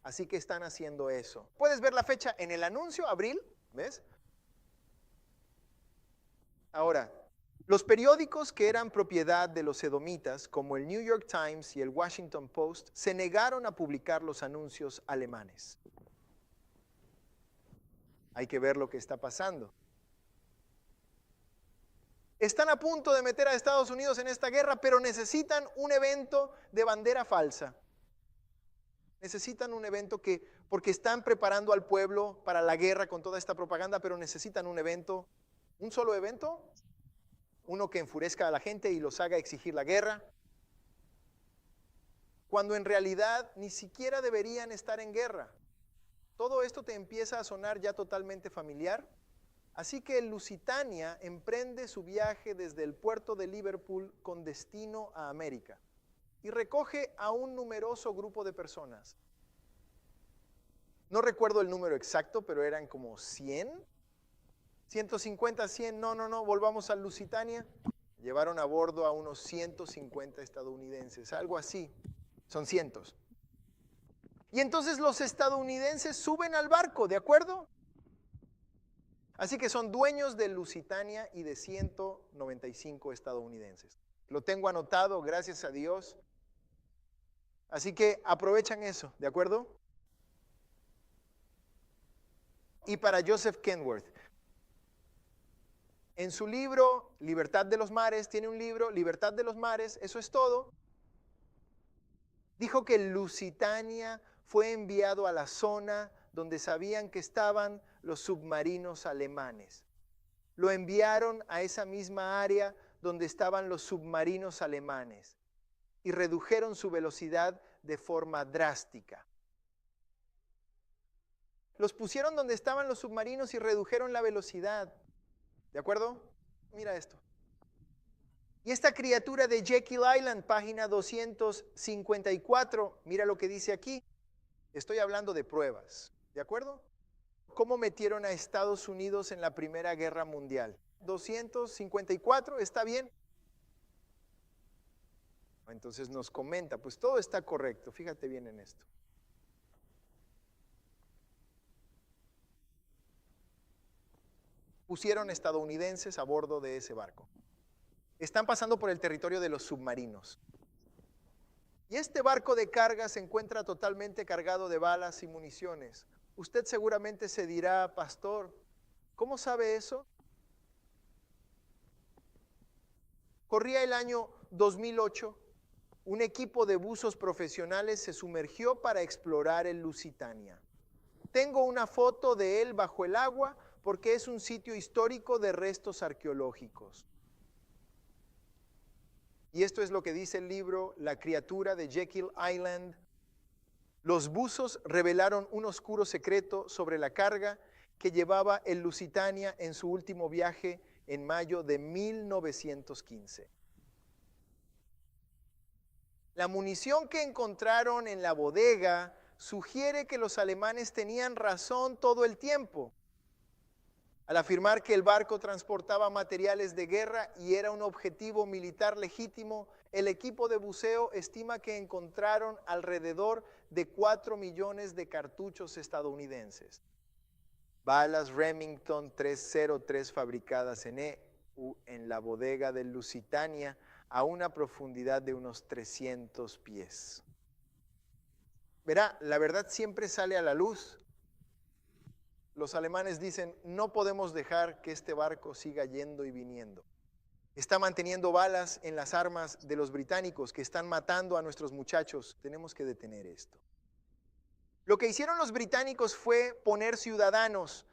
[SPEAKER 1] Así que están haciendo eso. Puedes ver la fecha en el anuncio, abril, ¿ves? Ahora, los periódicos que eran propiedad de los edomitas, como el New York Times y el Washington Post, se negaron a publicar los anuncios alemanes. Hay que ver lo que está pasando. Están a punto de meter a Estados Unidos en esta guerra, pero necesitan un evento de bandera falsa. Necesitan un evento porque están preparando al pueblo para la guerra con toda esta propaganda, pero necesitan un evento, un solo evento, uno que enfurezca a la gente y los haga exigir la guerra, cuando en realidad ni siquiera deberían estar en guerra. Todo esto te empieza a sonar ya totalmente familiar. Así que el Lusitania emprende su viaje desde el puerto de Liverpool con destino a América y recoge a un numeroso grupo de personas. No recuerdo el número exacto, pero eran como 100, 150, 100, no, volvamos al Lusitania. Llevaron a bordo a unos 150 estadounidenses, algo así, son cientos. Y entonces los estadounidenses suben al barco, ¿de acuerdo? Así que son dueños de Lusitania y de 195 estadounidenses. Lo tengo anotado, gracias a Dios. Así que aprovechan eso, ¿de acuerdo? y para Joseph Kenworth. En su libro, Libertad de los Mares, tiene un libro, Libertad de los Mares, eso es todo. Dijo que el Lusitania fue enviado a la zona donde sabían que estaban los submarinos alemanes. Lo enviaron a esa misma área donde estaban los submarinos alemanes y redujeron su velocidad de forma drástica. Los pusieron donde estaban los submarinos y redujeron la velocidad. ¿De acuerdo? Mira esto. Y esta criatura de Jekyll Island, página 254, mira lo que dice aquí. Estoy hablando de pruebas. ¿De acuerdo? ¿Cómo metieron a Estados Unidos en la Primera Guerra Mundial? 254, ¿está bien? Entonces nos comenta, pues todo está correcto, fíjate bien en esto. Pusieron estadounidenses a bordo de ese barco. Están pasando por el territorio de los submarinos. Y este barco de carga se encuentra totalmente cargado de balas y municiones. Usted seguramente se dirá, pastor, ¿cómo sabe eso? Corría el año 2008, un equipo de buzos profesionales se sumergió para explorar el Lusitania. Tengo una foto de él bajo el agua porque es un sitio histórico de restos arqueológicos. Y esto es lo que dice el libro La criatura de Jekyll Island. Los buzos revelaron un oscuro secreto sobre la carga que llevaba el Lusitania en su último viaje en mayo de 1915. La munición que encontraron en la bodega sugiere que los alemanes tenían razón todo el tiempo al afirmar que el barco transportaba materiales de guerra y era un objetivo militar legítimo. El equipo de buceo estima que encontraron alrededor de 4 millones de cartuchos estadounidenses. Balas Remington 303 fabricadas en la bodega del Lusitania a una profundidad de unos 300 pies. Verá, la verdad siempre sale a la luz. Los alemanes dicen, no podemos dejar que este barco siga yendo y viniendo. Está manteniendo balas en las armas de los británicos que están matando a nuestros muchachos. Tenemos que detener esto. Lo que hicieron los británicos fue poner ciudadanos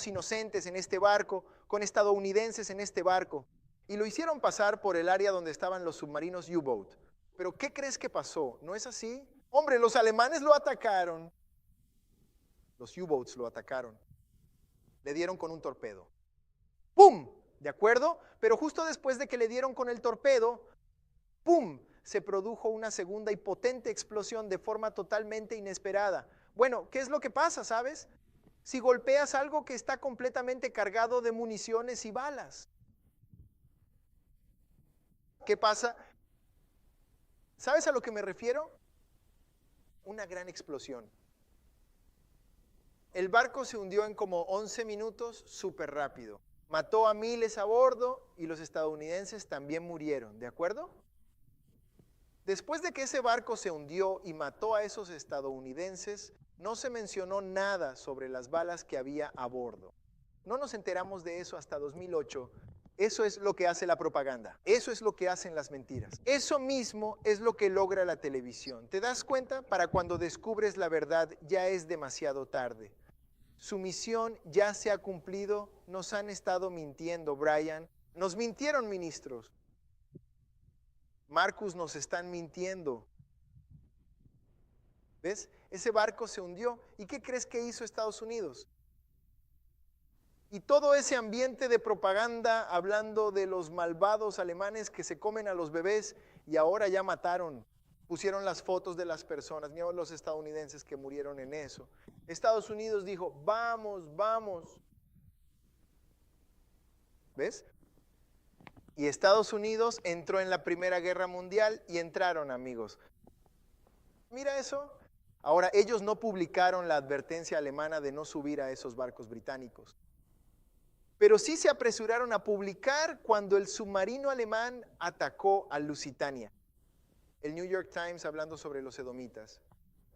[SPEAKER 1] inocentes en este barco, con estadounidenses en este barco, y lo hicieron pasar por el área donde estaban los submarinos U-Boat. Pero ¿qué crees que pasó? ¿No es así? Hombre, los alemanes lo atacaron. Los U-Boats lo atacaron. Le dieron con un torpedo. ¡Pum! ¿De acuerdo? Pero justo después de que le dieron con el torpedo, ¡pum!, se produjo una segunda y potente explosión de forma totalmente inesperada. Bueno, ¿qué es lo que pasa, sabes? Si golpeas algo que está completamente cargado de municiones y balas. ¿Qué pasa? ¿Sabes a lo que me refiero? Una gran explosión. El barco se hundió en como 11 minutos, súper rápido. Mató a miles a bordo y los estadounidenses también murieron, ¿de acuerdo? Después de que ese barco se hundió y mató a esos estadounidenses, no se mencionó nada sobre las balas que había a bordo. No nos enteramos de eso hasta 2008. Eso es lo que hace la propaganda. Eso es lo que hacen las mentiras. Eso mismo es lo que logra la televisión. ¿Te das cuenta? Para cuando descubres la verdad ya es demasiado tarde. Su misión ya se ha cumplido. Nos han estado mintiendo, Brian. Nos mintieron, ministros. Marcus, nos están mintiendo. ¿Ves? Ese barco se hundió. ¿Y qué crees que hizo Estados Unidos? Y todo ese ambiente de propaganda hablando de los malvados alemanes que se comen a los bebés y ahora ya mataron. Pusieron las fotos de las personas. Mira los estadounidenses que murieron en eso. Estados Unidos dijo, vamos, vamos. ¿Ves? Y Estados Unidos entró en la Primera Guerra Mundial y entraron, amigos. Mira eso. Ahora, ellos no publicaron la advertencia alemana de no subir a esos barcos británicos. Pero sí se apresuraron a publicar cuando el submarino alemán atacó al Lusitania. El New York Times hablando sobre los edomitas.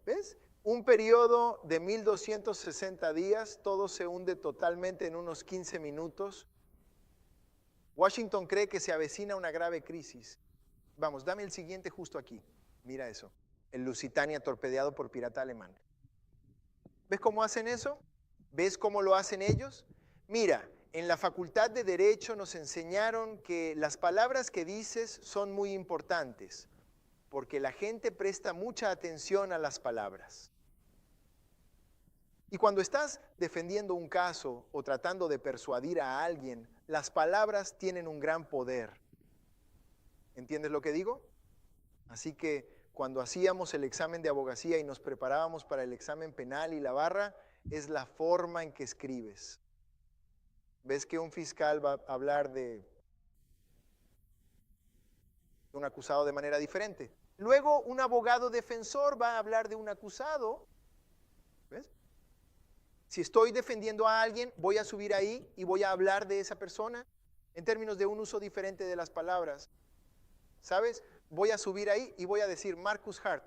[SPEAKER 1] ¿Ves? Un periodo de 1260 días, todo se hunde totalmente en unos 15 minutos. Washington cree que se avecina una grave crisis. Vamos, dame el siguiente justo aquí. Mira eso. El Lusitania torpedeado por pirata alemán. ¿Ves cómo hacen eso? ¿Ves cómo lo hacen ellos? Mira, en la Facultad de Derecho nos enseñaron que las palabras que dices son muy importantes, porque la gente presta mucha atención a las palabras. Y cuando estás defendiendo un caso o tratando de persuadir a alguien, las palabras tienen un gran poder. ¿Entiendes lo que digo? Así que cuando hacíamos el examen de abogacía y nos preparábamos para el examen penal y la barra, es la forma en que escribes. ¿Ves que un fiscal va a hablar de un acusado de manera diferente? Luego un abogado defensor va a hablar de un acusado. ¿Ves? Si estoy defendiendo a alguien, voy a subir ahí y voy a hablar de esa persona en términos de un uso diferente de las palabras. ¿Sabes? Voy a subir ahí y voy a decir Marcus Hart.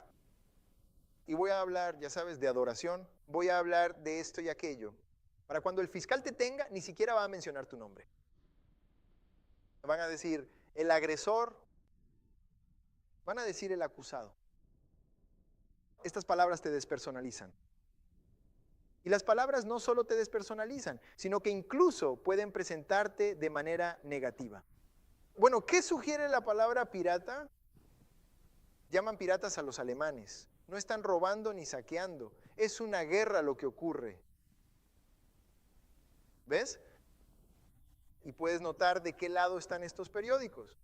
[SPEAKER 1] Y voy a hablar, ya sabes, de adoración. Voy a hablar de esto y aquello. Para cuando el fiscal te tenga, ni siquiera va a mencionar tu nombre. Van a decir el agresor, van a decir el acusado. Estas palabras te despersonalizan. Y las palabras no solo te despersonalizan, sino que incluso pueden presentarte de manera negativa. Bueno, ¿qué sugiere la palabra pirata? Llaman piratas a los alemanes. No están robando ni saqueando. Es una guerra lo que ocurre. ¿Ves? Y puedes notar de qué lado están estos periódicos.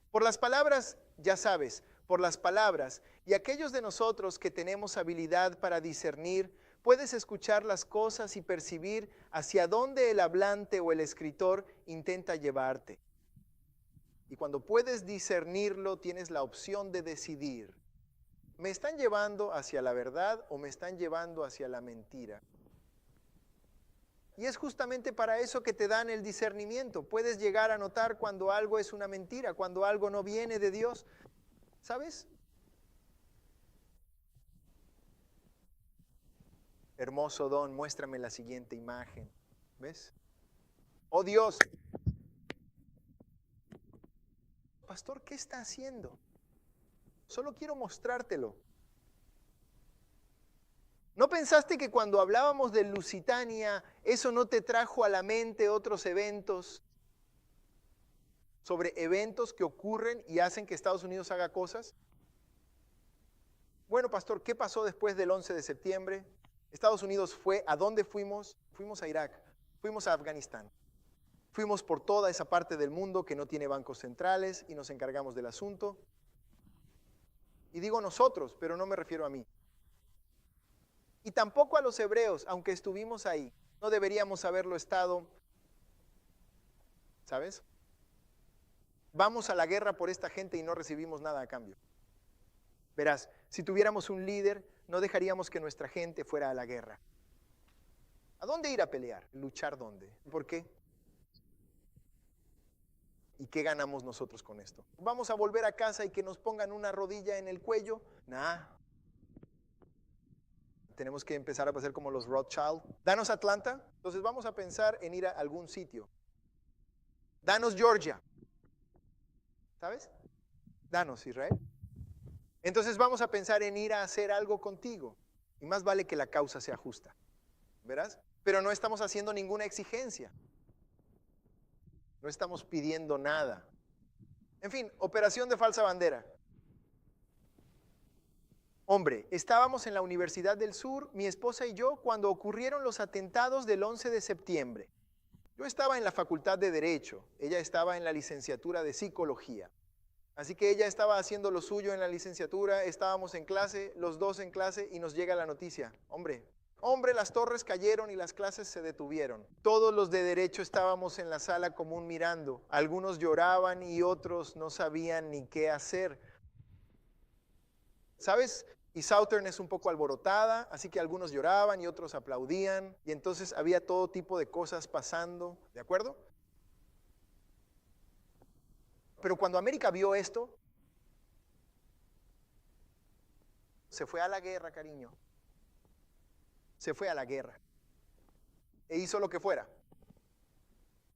[SPEAKER 1] Por las palabras, ya sabes, por las palabras, y aquellos de nosotros que tenemos habilidad para discernir, puedes escuchar las cosas y percibir hacia dónde el hablante o el escritor intenta llevarte. Y cuando puedes discernirlo, tienes la opción de decidir. ¿Me están llevando hacia la verdad o me están llevando hacia la mentira? Y es justamente para eso que te dan el discernimiento. Puedes llegar a notar cuando algo es una mentira, cuando algo no viene de Dios. ¿Sabes? Hermoso don, muéstrame la siguiente imagen. ¿Ves? Oh Dios. Pastor, ¿qué está haciendo? Solo quiero mostrártelo. ¿No pensaste que cuando hablábamos de Lusitania, eso no te trajo a la mente otros eventos? Sobre eventos que ocurren y hacen que Estados Unidos haga cosas. Bueno, pastor, ¿qué pasó después del 11 de septiembre? Estados Unidos fue, ¿a dónde fuimos? Fuimos a Irak, fuimos a Afganistán. Fuimos por toda esa parte del mundo que no tiene bancos centrales y nos encargamos del asunto. Y digo nosotros, pero no me refiero a mí. Y tampoco a los hebreos, aunque estuvimos ahí. No deberíamos haberlo estado, ¿sabes? Vamos a la guerra por esta gente y no recibimos nada a cambio. Verás, si tuviéramos un líder, no dejaríamos que nuestra gente fuera a la guerra. ¿A dónde ir a pelear? ¿Luchar dónde? ¿Por qué? ¿Y qué ganamos nosotros con esto? ¿Vamos a volver a casa y que nos pongan una rodilla en el cuello? Nah. Tenemos que empezar a hacer como los Rothschild. Danos Atlanta, entonces vamos a pensar en ir a algún sitio. Danos Georgia. ¿Sabes? Danos Israel. Entonces vamos a pensar en ir a hacer algo contigo. Y más vale que la causa sea justa. ¿Verás? Pero no estamos haciendo ninguna exigencia. No estamos pidiendo nada. En fin, operación de falsa bandera. Hombre, estábamos en la Universidad del Sur, mi esposa y yo, cuando ocurrieron los atentados del 11 de septiembre. Yo estaba en la Facultad de Derecho, ella estaba en la licenciatura de Psicología. Así que ella estaba haciendo lo suyo en la licenciatura, estábamos en clase, los dos en clase, y nos llega la noticia. Hombre, las torres cayeron y las clases se detuvieron. Todos los de Derecho estábamos en la sala común mirando. Algunos lloraban y otros no sabían ni qué hacer. ¿Sabes? Y Southern es un poco alborotada, así que algunos lloraban y otros aplaudían, y entonces había todo tipo de cosas pasando, ¿de acuerdo? Pero cuando América vio esto, Se fue a la guerra, cariño. Se fue a la guerra. E hizo lo que fuera.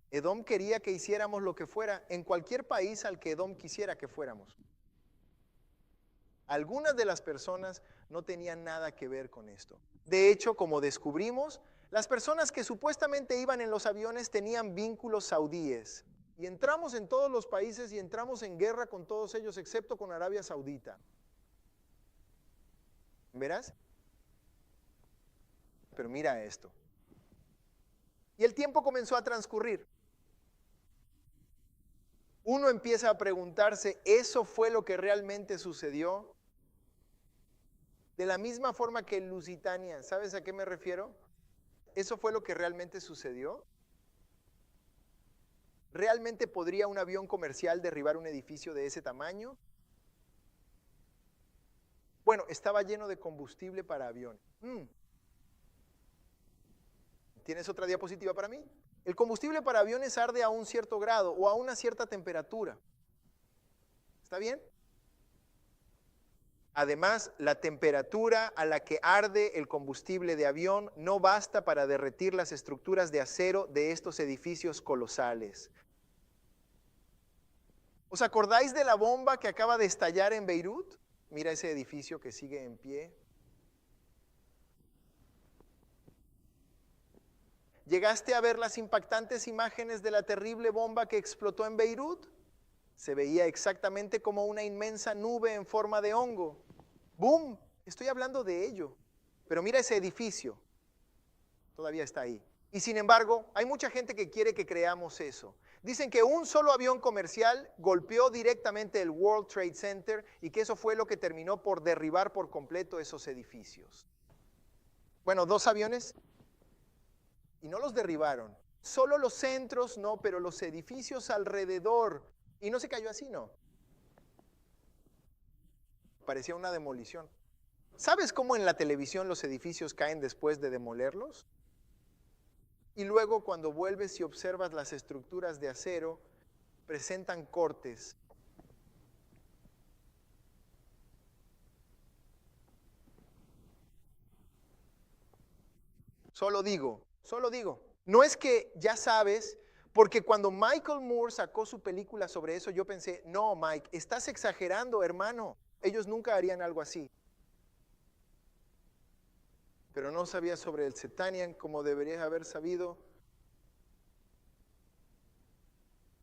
[SPEAKER 1] Edom quería que hiciéramos lo que fuera en cualquier país al que Edom quisiera que fuéramos. Algunas de las personas no tenían nada que ver con esto. De hecho, como descubrimos, las personas que supuestamente iban en los aviones tenían vínculos saudíes. Y entramos en todos los países y entramos en guerra con todos ellos, excepto con Arabia Saudita. ¿Verás? Pero mira esto. Y el tiempo comenzó a transcurrir. Uno empieza a preguntarse, ¿eso fue lo que realmente sucedió? De la misma forma que en Lusitania, ¿sabes a qué me refiero? ¿Eso fue lo que realmente sucedió? ¿Realmente podría un avión comercial derribar un edificio de ese tamaño? Bueno, estaba lleno de combustible para aviones. ¿Tienes otra diapositiva para mí? El combustible para aviones arde a un cierto grado o a una cierta temperatura. ¿Está bien? Además, la temperatura a la que arde el combustible de avión no basta para derretir las estructuras de acero de estos edificios colosales. ¿Os acordáis de la bomba que acaba de estallar en Beirut? Mira ese edificio que sigue en pie. ¿Llegaste a ver las impactantes imágenes de la terrible bomba que explotó en Beirut? Se veía exactamente como una inmensa nube en forma de hongo. ¡Bum! Estoy hablando de ello. Pero mira ese edificio. Todavía está ahí. Y sin embargo, hay mucha gente que quiere que creamos eso. Dicen que un solo avión comercial golpeó directamente el World Trade Center y que eso fue lo que terminó por derribar por completo esos edificios. Bueno, 2 aviones y no los derribaron. Solo los centros no, pero los edificios alrededor. Y no se cayó así, no. Parecía una demolición. ¿Sabes cómo en la televisión los edificios caen después de demolerlos? Y luego cuando vuelves y observas las estructuras de acero, presentan cortes. Solo digo, no es que ya sabes, porque cuando Michael Moore sacó su película sobre eso, yo pensé, no, Mike, estás exagerando, hermano. Ellos nunca harían algo así. Pero no sabía sobre el Setanian como deberías haber sabido.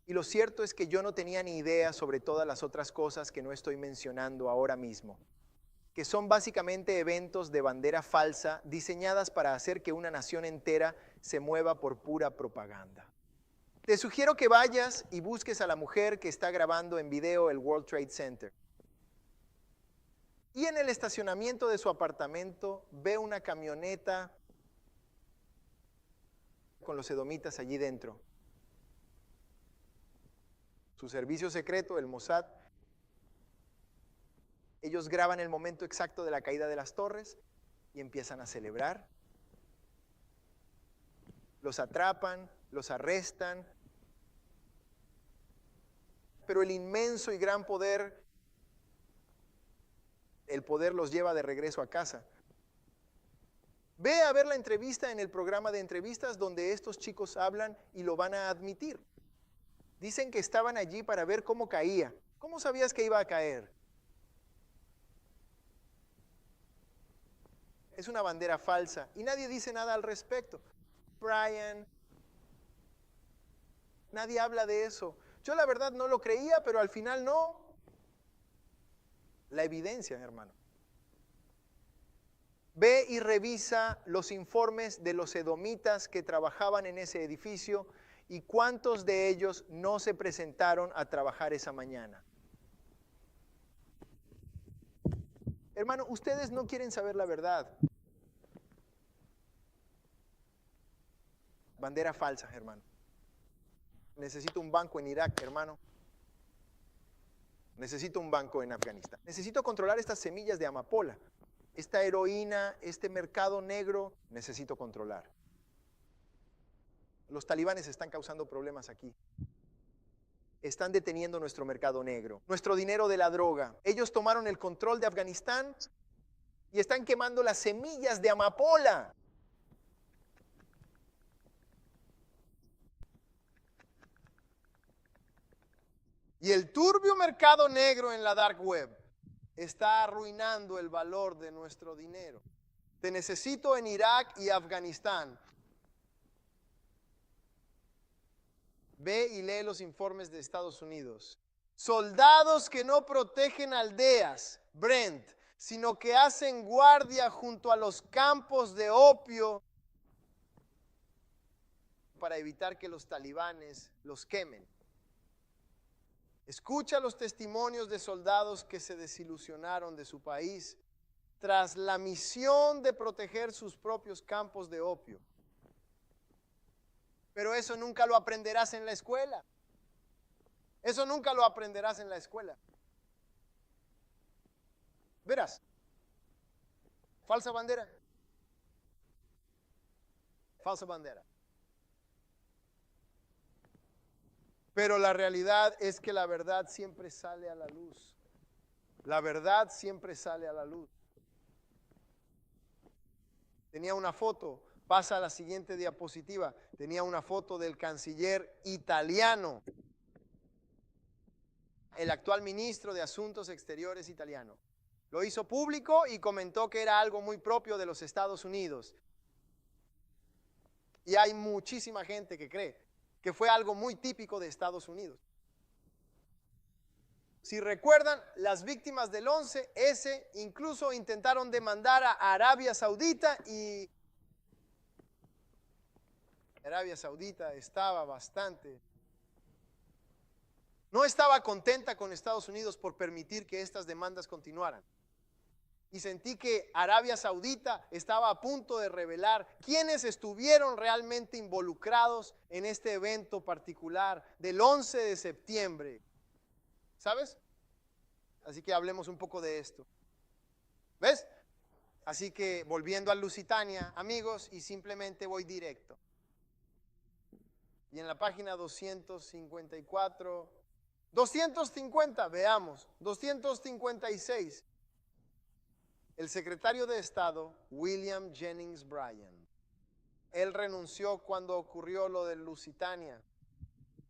[SPEAKER 1] Y lo cierto es que yo no tenía ni idea sobre todas las otras cosas que no estoy mencionando ahora mismo, que son básicamente eventos de bandera falsa diseñadas para hacer que una nación entera se mueva por pura propaganda. Te sugiero que vayas y busques a la mujer que está grabando en video el World Trade Center. Y en el estacionamiento de su apartamento ve una camioneta con los edomitas allí dentro. Su servicio secreto, el Mossad, ellos graban el momento exacto de la caída de las torres y empiezan a celebrar. Los atrapan, los arrestan, pero el inmenso y gran poder, el poder los lleva de regreso a casa. Ve a ver la entrevista en el programa de entrevistas donde estos chicos hablan y lo van a admitir. Dicen que estaban allí para ver cómo caía. ¿Cómo sabías que iba a caer? Es una bandera falsa y nadie dice nada al respecto. Brian, nadie habla de eso. Yo la verdad no lo creía, pero al final no. La evidencia, hermano. Ve y revisa los informes de los edomitas que trabajaban en ese edificio y cuántos de ellos no se presentaron a trabajar esa mañana. Hermano, ustedes no quieren saber la verdad. Bandera falsa, hermano. Necesito un banco en Irak, hermano. Necesito un banco en Afganistán. Necesito controlar estas semillas de amapola. Esta heroína, este mercado negro, necesito controlar. Los talibanes están causando problemas aquí. Están deteniendo nuestro mercado negro, nuestro dinero de la droga. Ellos tomaron el control de Afganistán y están quemando las semillas de amapola. Y el turbio mercado negro en la dark web está arruinando el valor de nuestro dinero. Te necesito en Irak y Afganistán. Ve y lee los informes de Estados Unidos. Soldados que no protegen aldeas, Brent, sino que hacen guardia junto a los campos de opio para evitar que los talibanes los quemen. Escucha los testimonios de soldados que se desilusionaron de su país tras la misión de proteger sus propios campos de opio. Pero eso nunca lo aprenderás en la escuela. Eso nunca lo aprenderás en la escuela. Verás, falsa bandera. Falsa bandera. Pero la realidad es que la verdad siempre sale a la luz. La verdad siempre sale a la luz. Tenía una foto, pasa a la siguiente diapositiva, tenía una foto del canciller italiano, el actual ministro de Asuntos Exteriores italiano. Lo hizo público y comentó que era algo muy propio de los Estados Unidos. Y hay muchísima gente que cree que fue algo muy típico de Estados Unidos. Si recuerdan, las víctimas del 11S incluso intentaron demandar a Arabia Saudita y Arabia Saudita no estaba contenta con Estados Unidos por permitir que estas demandas continuaran. Y sentí que Arabia Saudita estaba a punto de revelar quiénes estuvieron realmente involucrados en este evento particular del 11 de septiembre. ¿Sabes? Así que hablemos un poco de esto. ¿Ves? Así que volviendo al Lusitania, amigos, y simplemente voy directo. Y en la página 254, 250, veamos, 256. El secretario de Estado, William Jennings Bryan, él renunció cuando ocurrió lo del Lusitania.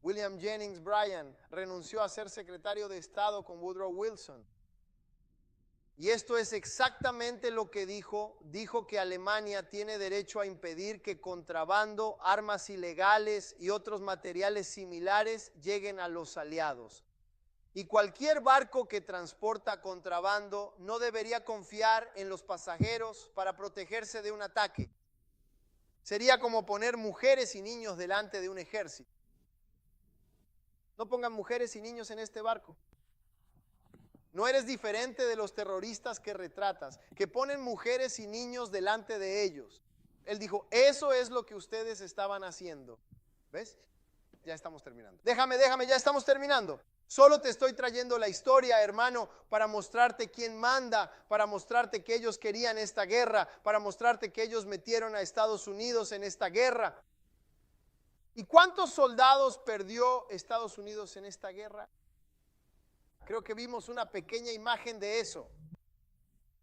[SPEAKER 1] William Jennings Bryan renunció a ser secretario de Estado con Woodrow Wilson. Y esto es exactamente lo que dijo. Dijo que Alemania tiene derecho a impedir que contrabando, armas ilegales y otros materiales similares lleguen a los aliados. Y cualquier barco que transporta contrabando no debería confiar en los pasajeros para protegerse de un ataque. Sería como poner mujeres y niños delante de un ejército. No pongan mujeres y niños en este barco. No eres diferente de los terroristas que retratas, que ponen mujeres y niños delante de ellos. Él dijo, eso es lo que ustedes estaban haciendo. ¿Ves? Ya estamos terminando. Déjame, ya estamos terminando. Solo te estoy trayendo la historia, hermano, para mostrarte quién manda, para mostrarte que ellos querían esta guerra, para mostrarte que ellos metieron a Estados Unidos en esta guerra. ¿Y cuántos soldados perdió Estados Unidos en esta guerra? Creo que vimos una pequeña imagen de eso.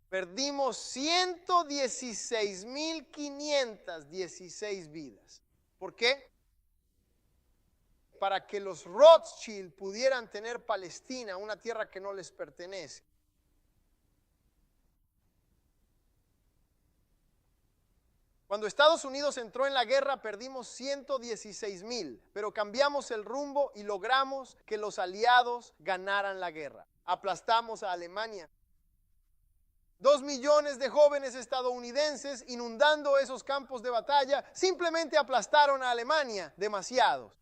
[SPEAKER 1] Perdimos 116,516 vidas. ¿Por qué? Para que los Rothschild pudieran tener Palestina, una tierra que no les pertenece. Cuando Estados Unidos entró en la guerra perdimos 116,000, pero cambiamos el rumbo y logramos que los aliados ganaran la guerra. Aplastamos a Alemania. 2 millones de jóvenes estadounidenses inundando esos campos de batalla simplemente aplastaron a Alemania, demasiados.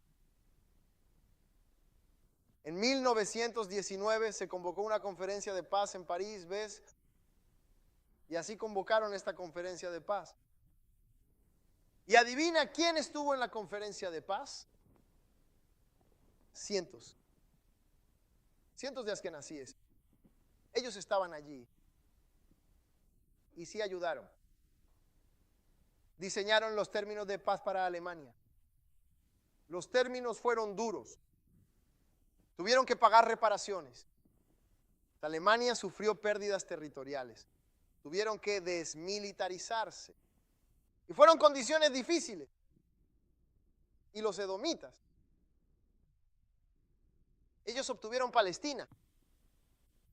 [SPEAKER 1] En 1919 se convocó una conferencia de paz en París, ¿ves? Y así convocaron esta conferencia de paz. Y adivina quién estuvo en la conferencia de paz. Cientos de askenazíes. Ellos estaban allí. Y sí ayudaron. Diseñaron los términos de paz para Alemania. Los términos fueron duros. Tuvieron que pagar reparaciones. Alemania sufrió pérdidas territoriales. Tuvieron que desmilitarizarse. Y fueron condiciones difíciles. Y los edomitas, ellos obtuvieron Palestina.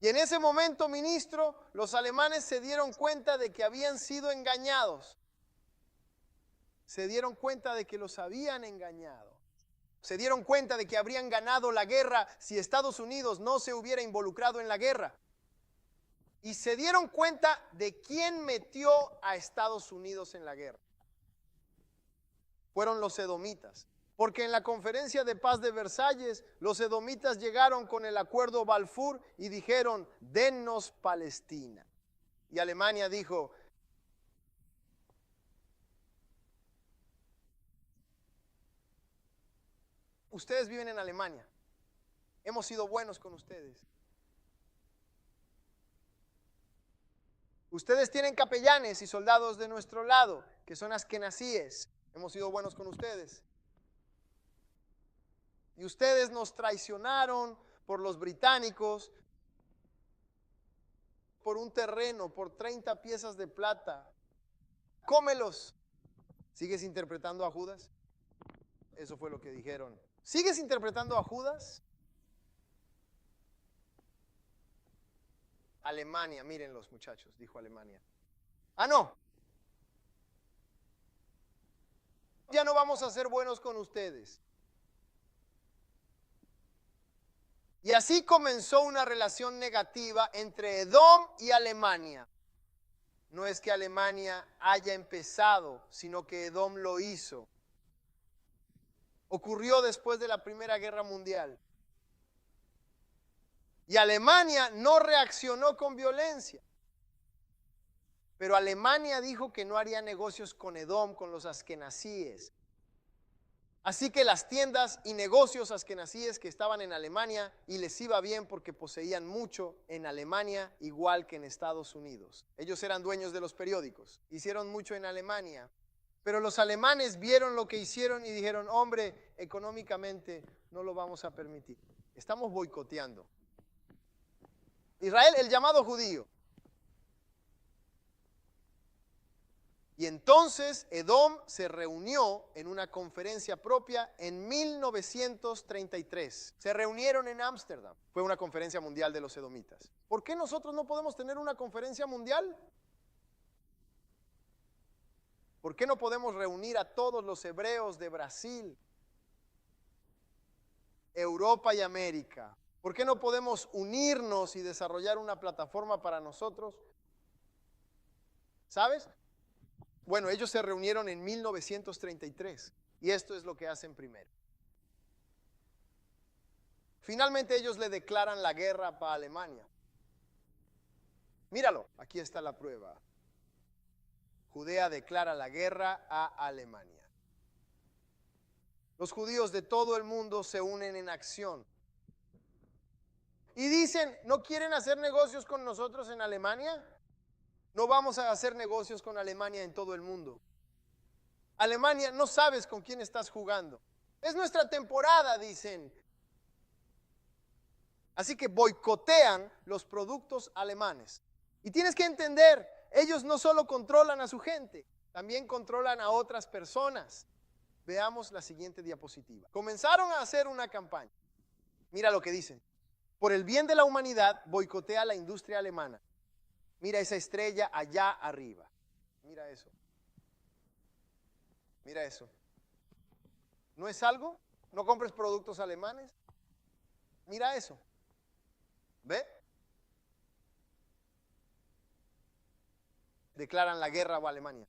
[SPEAKER 1] Y en ese momento, ministro, los alemanes se dieron cuenta de que habían sido engañados. Se dieron cuenta de que los habían engañado. Se dieron cuenta de que habrían ganado la guerra si Estados Unidos no se hubiera involucrado en la guerra. Y se dieron cuenta de quién metió a Estados Unidos en la guerra. Fueron los edomitas. Porque en la conferencia de paz de Versalles, los edomitas llegaron con el acuerdo Balfour y dijeron, dennos Palestina. Y Alemania dijo, ustedes viven en Alemania, hemos sido buenos con ustedes. Ustedes tienen capellanes y soldados de nuestro lado, que son askenazíes, hemos sido buenos con ustedes. Y ustedes nos traicionaron por los británicos, por un terreno, por 30 piezas de plata. Cómelos. ¿Sigues interpretando a Judas? Eso fue lo que dijeron. ¿Sigues interpretando a Judas? Alemania, miren los muchachos, dijo Alemania. Ah, no. Ya no vamos a ser buenos con ustedes. Y así comenzó una relación negativa entre Edom y Alemania. No es que Alemania haya empezado, sino que Edom lo hizo. Ocurrió después de la Primera Guerra Mundial. Y Alemania no reaccionó con violencia. Pero Alemania dijo que no haría negocios con Edom, con los askenazíes. Así que las tiendas y negocios askenazíes que estaban en Alemania, y les iba bien porque poseían mucho en Alemania, igual que en Estados Unidos. Ellos eran dueños de los periódicos, hicieron mucho en Alemania. Pero los alemanes vieron lo que hicieron y dijeron, hombre, económicamente no lo vamos a permitir. Estamos boicoteando. Israel, el llamado judío. Y entonces Edom se reunió en una conferencia propia en 1933. Se reunieron en Ámsterdam. Fue una conferencia mundial de los edomitas. ¿Por qué nosotros no podemos tener una conferencia mundial? ¿Por qué no podemos reunir a todos los hebreos de Brasil, Europa y América? ¿Por qué no podemos unirnos y desarrollar una plataforma para nosotros? ¿Sabes? Bueno, ellos se reunieron en 1933 y esto es lo que hacen primero. Finalmente ellos le declaran la guerra a Alemania. Míralo, aquí está la prueba. Judea declara la guerra a Alemania. Los judíos de todo el mundo se unen en acción. Y dicen, ¿no quieren hacer negocios con nosotros en Alemania? No vamos a hacer negocios con Alemania en todo el mundo. Alemania, no sabes con quién estás jugando. Es nuestra temporada, dicen. Así que boicotean los productos alemanes. Y tienes que entender, ellos no solo controlan a su gente, también controlan a otras personas. Veamos la siguiente diapositiva. Comenzaron a hacer una campaña. Mira lo que dicen. Por el bien de la humanidad, boicotea la industria alemana. Mira esa estrella allá arriba. Mira eso. Mira eso. ¿No es algo? ¿No compres productos alemanes? Mira eso. ¿Ve? Declaran la guerra a Alemania.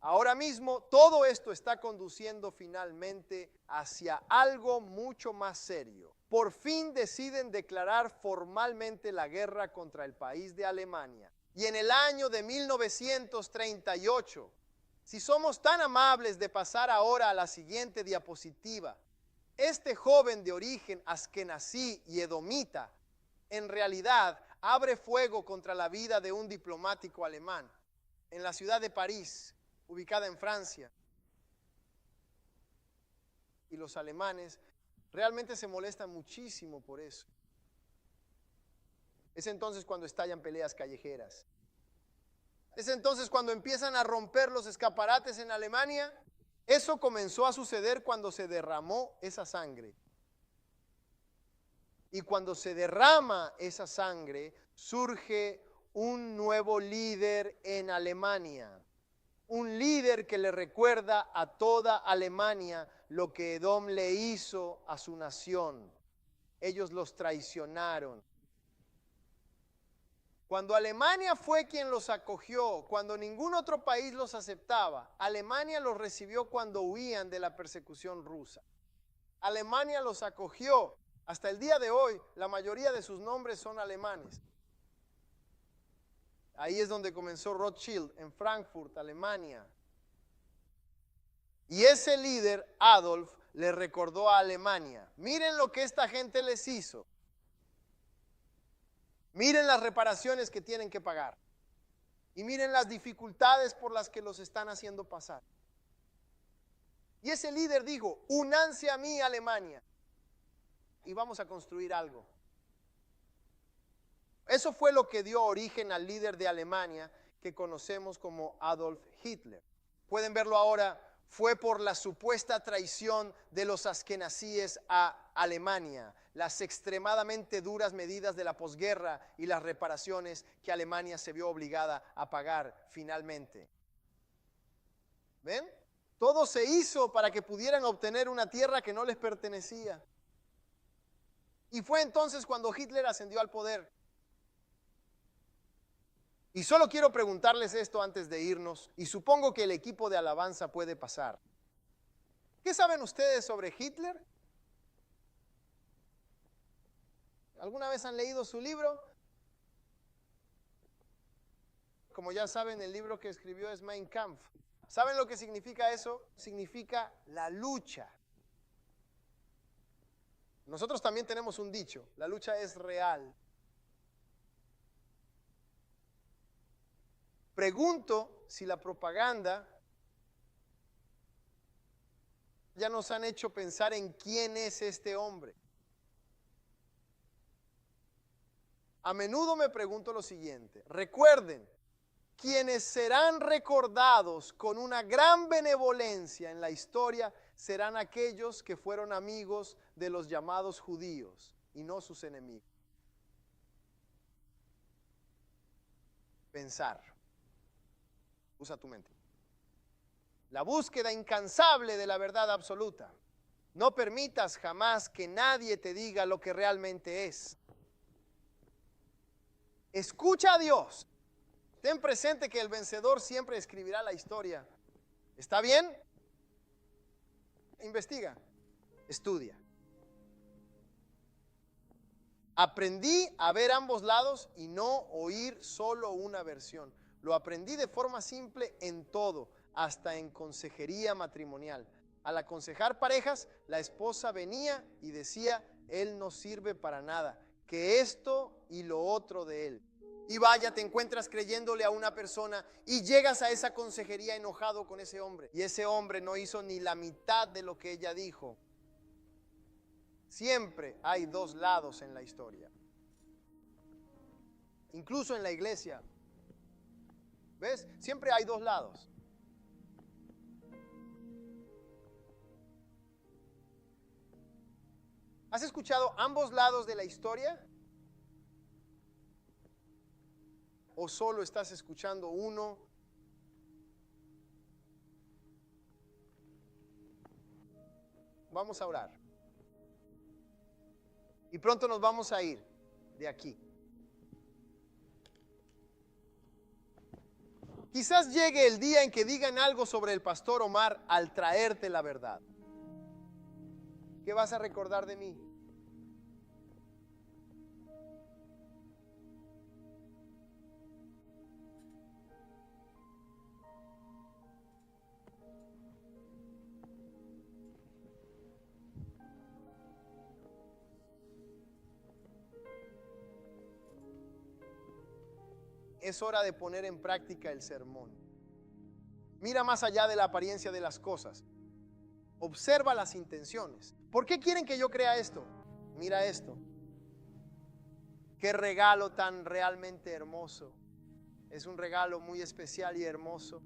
[SPEAKER 1] Ahora mismo todo esto está conduciendo finalmente hacia algo mucho más serio. Por fin deciden declarar formalmente la guerra contra el país de Alemania. Y en el año de 1938, si somos tan amables de pasar ahora a la siguiente diapositiva, este joven de origen askenazí y edomita, en realidad abre fuego contra la vida de un diplomático alemán en la ciudad de París, ubicada en Francia. Y los alemanes realmente se molestan muchísimo por eso. Es entonces cuando estallan peleas callejeras. Es entonces cuando empiezan a romper los escaparates en Alemania. Eso comenzó a suceder cuando se derramó esa sangre. Y cuando se derrama esa sangre, surge un nuevo líder en Alemania. Un líder que le recuerda a toda Alemania lo que Edom le hizo a su nación. Ellos los traicionaron. Cuando Alemania fue quien los acogió, cuando ningún otro país los aceptaba, Alemania los recibió cuando huían de la persecución rusa. Alemania los acogió. Hasta el día de hoy, la mayoría de sus nombres son alemanes. Ahí es donde comenzó Rothschild, en Frankfurt, Alemania. Y ese líder, Adolf, le recordó a Alemania: miren lo que esta gente les hizo. Miren las reparaciones que tienen que pagar. Y miren las dificultades por las que los están haciendo pasar. Y ese líder dijo: únanse a mí, Alemania, y vamos a construir algo. Eso fue lo que dio origen al líder de Alemania que conocemos como Adolf Hitler. Pueden verlo ahora. Fue por la supuesta traición de los askenazíes a Alemania, las extremadamente duras medidas de la posguerra y las reparaciones que Alemania se vio obligada a pagar finalmente. ¿Ven? Todo se hizo para que pudieran obtener una tierra que no les pertenecía. Y fue entonces cuando Hitler ascendió al poder. Y solo quiero preguntarles esto antes de irnos, y supongo que el equipo de alabanza puede pasar. ¿Qué saben ustedes sobre Hitler? ¿Alguna vez han leído su libro? Como ya saben, el libro que escribió es Mein Kampf. ¿Saben lo que significa eso? Significa la lucha. Nosotros también tenemos un dicho: la lucha es real. Pregunto si la propaganda ya nos han hecho pensar en quién es este hombre. A menudo me pregunto lo siguiente: recuerden, quienes serán recordados con una gran benevolencia en la historia serán aquellos que fueron amigos de los llamados judíos y no sus enemigos. Pensar. Usa tu mente. La búsqueda incansable de la verdad absoluta. No permitas jamás que nadie te diga lo que realmente es. Escucha a Dios. Ten presente que el vencedor siempre escribirá la historia. ¿Está bien? Investiga. Estudia. Aprendí a ver ambos lados y no oír solo una versión. Lo aprendí de forma simple en todo, hasta en consejería matrimonial. Al aconsejar parejas, la esposa venía y decía: él no sirve para nada, que esto y lo otro de él. Y vaya, te encuentras creyéndole a una persona y llegas a esa consejería enojado con ese hombre. Y ese hombre no hizo ni la mitad de lo que ella dijo. Siempre hay dos lados en la historia. Incluso en la iglesia. ¿Ves? Siempre hay dos lados. ¿Has escuchado ambos lados de la historia? ¿O solo estás escuchando uno? Vamos a orar. Y pronto nos vamos a ir de aquí. Quizás llegue el día en que digan algo sobre el pastor Omar al traerte la verdad. ¿Qué vas a recordar de mí? Es hora de poner en práctica el sermón. Mira más allá de la apariencia de las cosas. Observa las intenciones. ¿Por qué quieren que yo crea esto? Mira esto. Qué regalo tan realmente hermoso. Es un regalo muy especial y hermoso.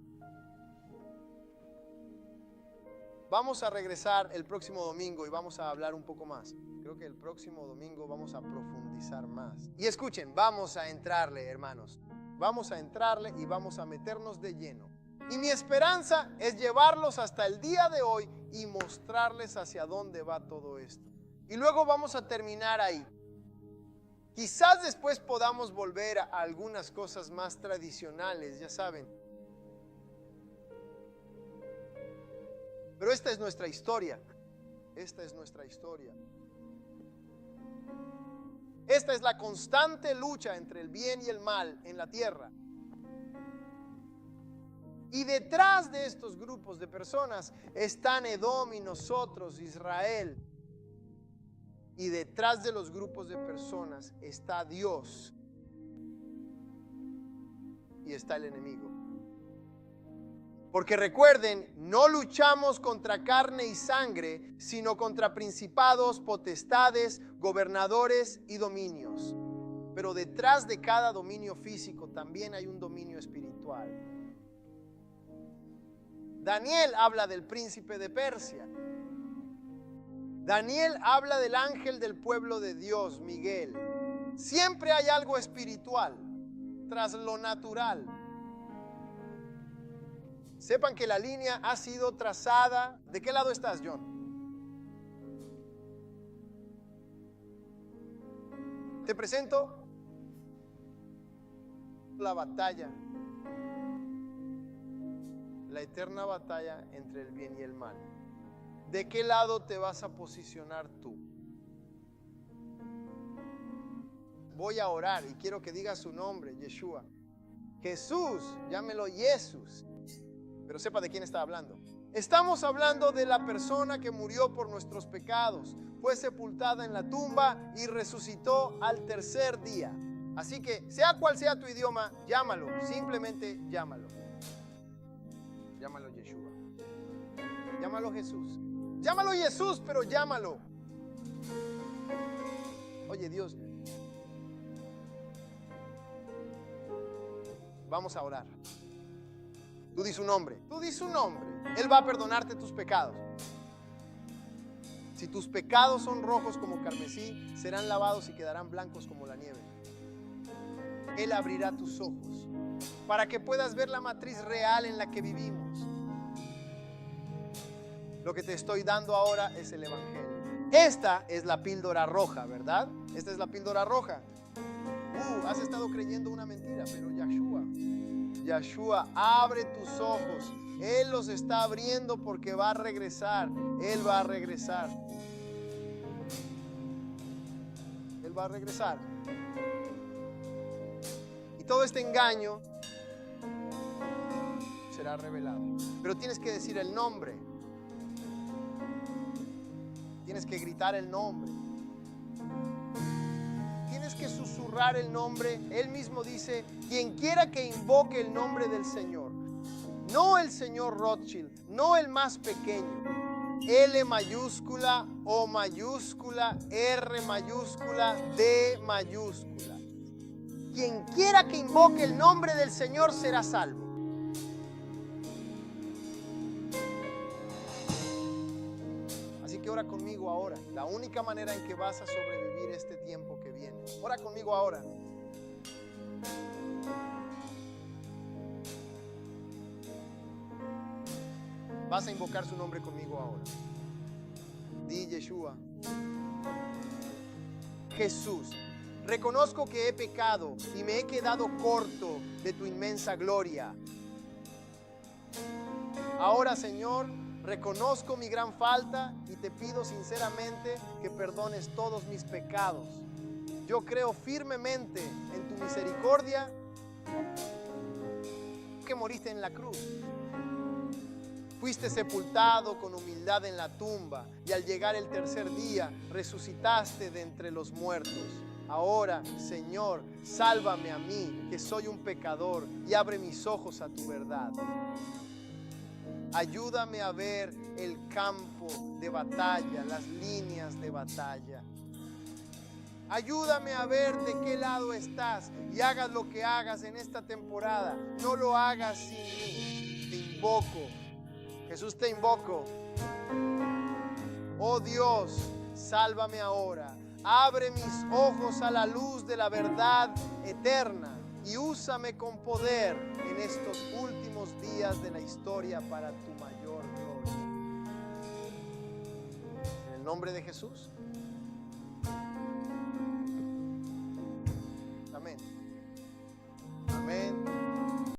[SPEAKER 1] Vamos a regresar el próximo domingo y vamos a hablar un poco más. Creo que el próximo domingo vamos a profundizar más. Y escuchen, vamos a entrarle, hermanos. Vamos a entrarle y vamos a meternos de lleno. Y mi esperanza es llevarlos hasta el día de hoy y mostrarles hacia dónde va todo esto. Y luego vamos a terminar ahí. Quizás después podamos volver a algunas cosas más tradicionales, ya saben. Pero esta es nuestra historia. Esta es nuestra historia. Esta es la constante lucha entre el bien y el mal en la tierra. Y detrás de estos grupos de personas están Edom y nosotros, Israel. Y detrás de los grupos de personas está Dios. Y está el enemigo. Porque recuerden, no luchamos contra carne y sangre, sino contra principados, potestades, gobernadores y dominios. Pero detrás de cada dominio físico también hay un dominio espiritual. Daniel habla del príncipe de Persia. Daniel habla del ángel del pueblo de Dios, Miguel. Siempre hay algo espiritual tras lo natural. Sepan que la línea ha sido trazada. ¿De qué lado estás, John? Te presento la batalla, la eterna batalla entre el bien y el mal. ¿De qué lado te vas a posicionar tú? Voy a orar y quiero que diga su nombre, Yeshua. Jesús, llámelo Jesús. Pero sepa de quién está hablando. Estamos hablando de la persona que murió por nuestros pecados, fue sepultada en la tumba y resucitó al tercer día. Así que, sea cual sea tu idioma, llámalo, simplemente llámalo. Llámalo Yeshua. Llámalo Jesús. Llámalo Jesús, pero llámalo. Oye, Dios, vamos a orar. Tú di su nombre. Tú di su nombre. Él va a perdonarte tus pecados. Si tus pecados son rojos como carmesí, serán lavados y quedarán blancos como la nieve. Él abrirá tus ojos para que puedas ver la matriz real en la que vivimos. Lo que te estoy dando ahora es el Evangelio. Esta es la píldora roja, ¿verdad? Esta es la píldora roja. Has estado creyendo una mentira, pero Yeshua abre tus ojos. Él los está abriendo porque va a regresar. Él va a regresar. Él va a regresar. Y todo este engaño será revelado. Pero tienes que decir el nombre. Tienes que gritar el nombre. Tienes que susurrar el nombre. Él mismo dice: quien quiera que invoque el nombre del Señor. No el señor Rothschild, no el más pequeño. L mayúscula, O mayúscula, R mayúscula, D mayúscula. Quien quiera que invoque el nombre del Señor será salvo. Así que ora conmigo ahora. La única manera en que vas a sobrevivir este tiempo que viene. Ora conmigo ahora. Vas a invocar su nombre conmigo ahora. Di Yeshua. Jesús, reconozco que he pecado y me he quedado corto de tu inmensa gloria. Ahora, Señor, reconozco mi gran falta y te pido sinceramente que perdones todos mis pecados. Yo creo firmemente en tu misericordia, que moriste en la cruz. Fuiste sepultado con humildad en la tumba y al llegar el tercer día resucitaste de entre los muertos. Ahora, Señor, sálvame a mí, que soy un pecador, y abre mis ojos a tu verdad. Ayúdame a ver el campo de batalla, las líneas de batalla. Ayúdame a ver de qué lado estás y hagas lo que hagas en esta temporada. No lo hagas sin mí. Te invoco. Jesús, te invoco. Oh Dios, sálvame ahora. Abre mis ojos a la luz de la verdad eterna y úsame con poder en estos últimos días de la historia para tu mayor gloria. En el nombre de Jesús. Amén.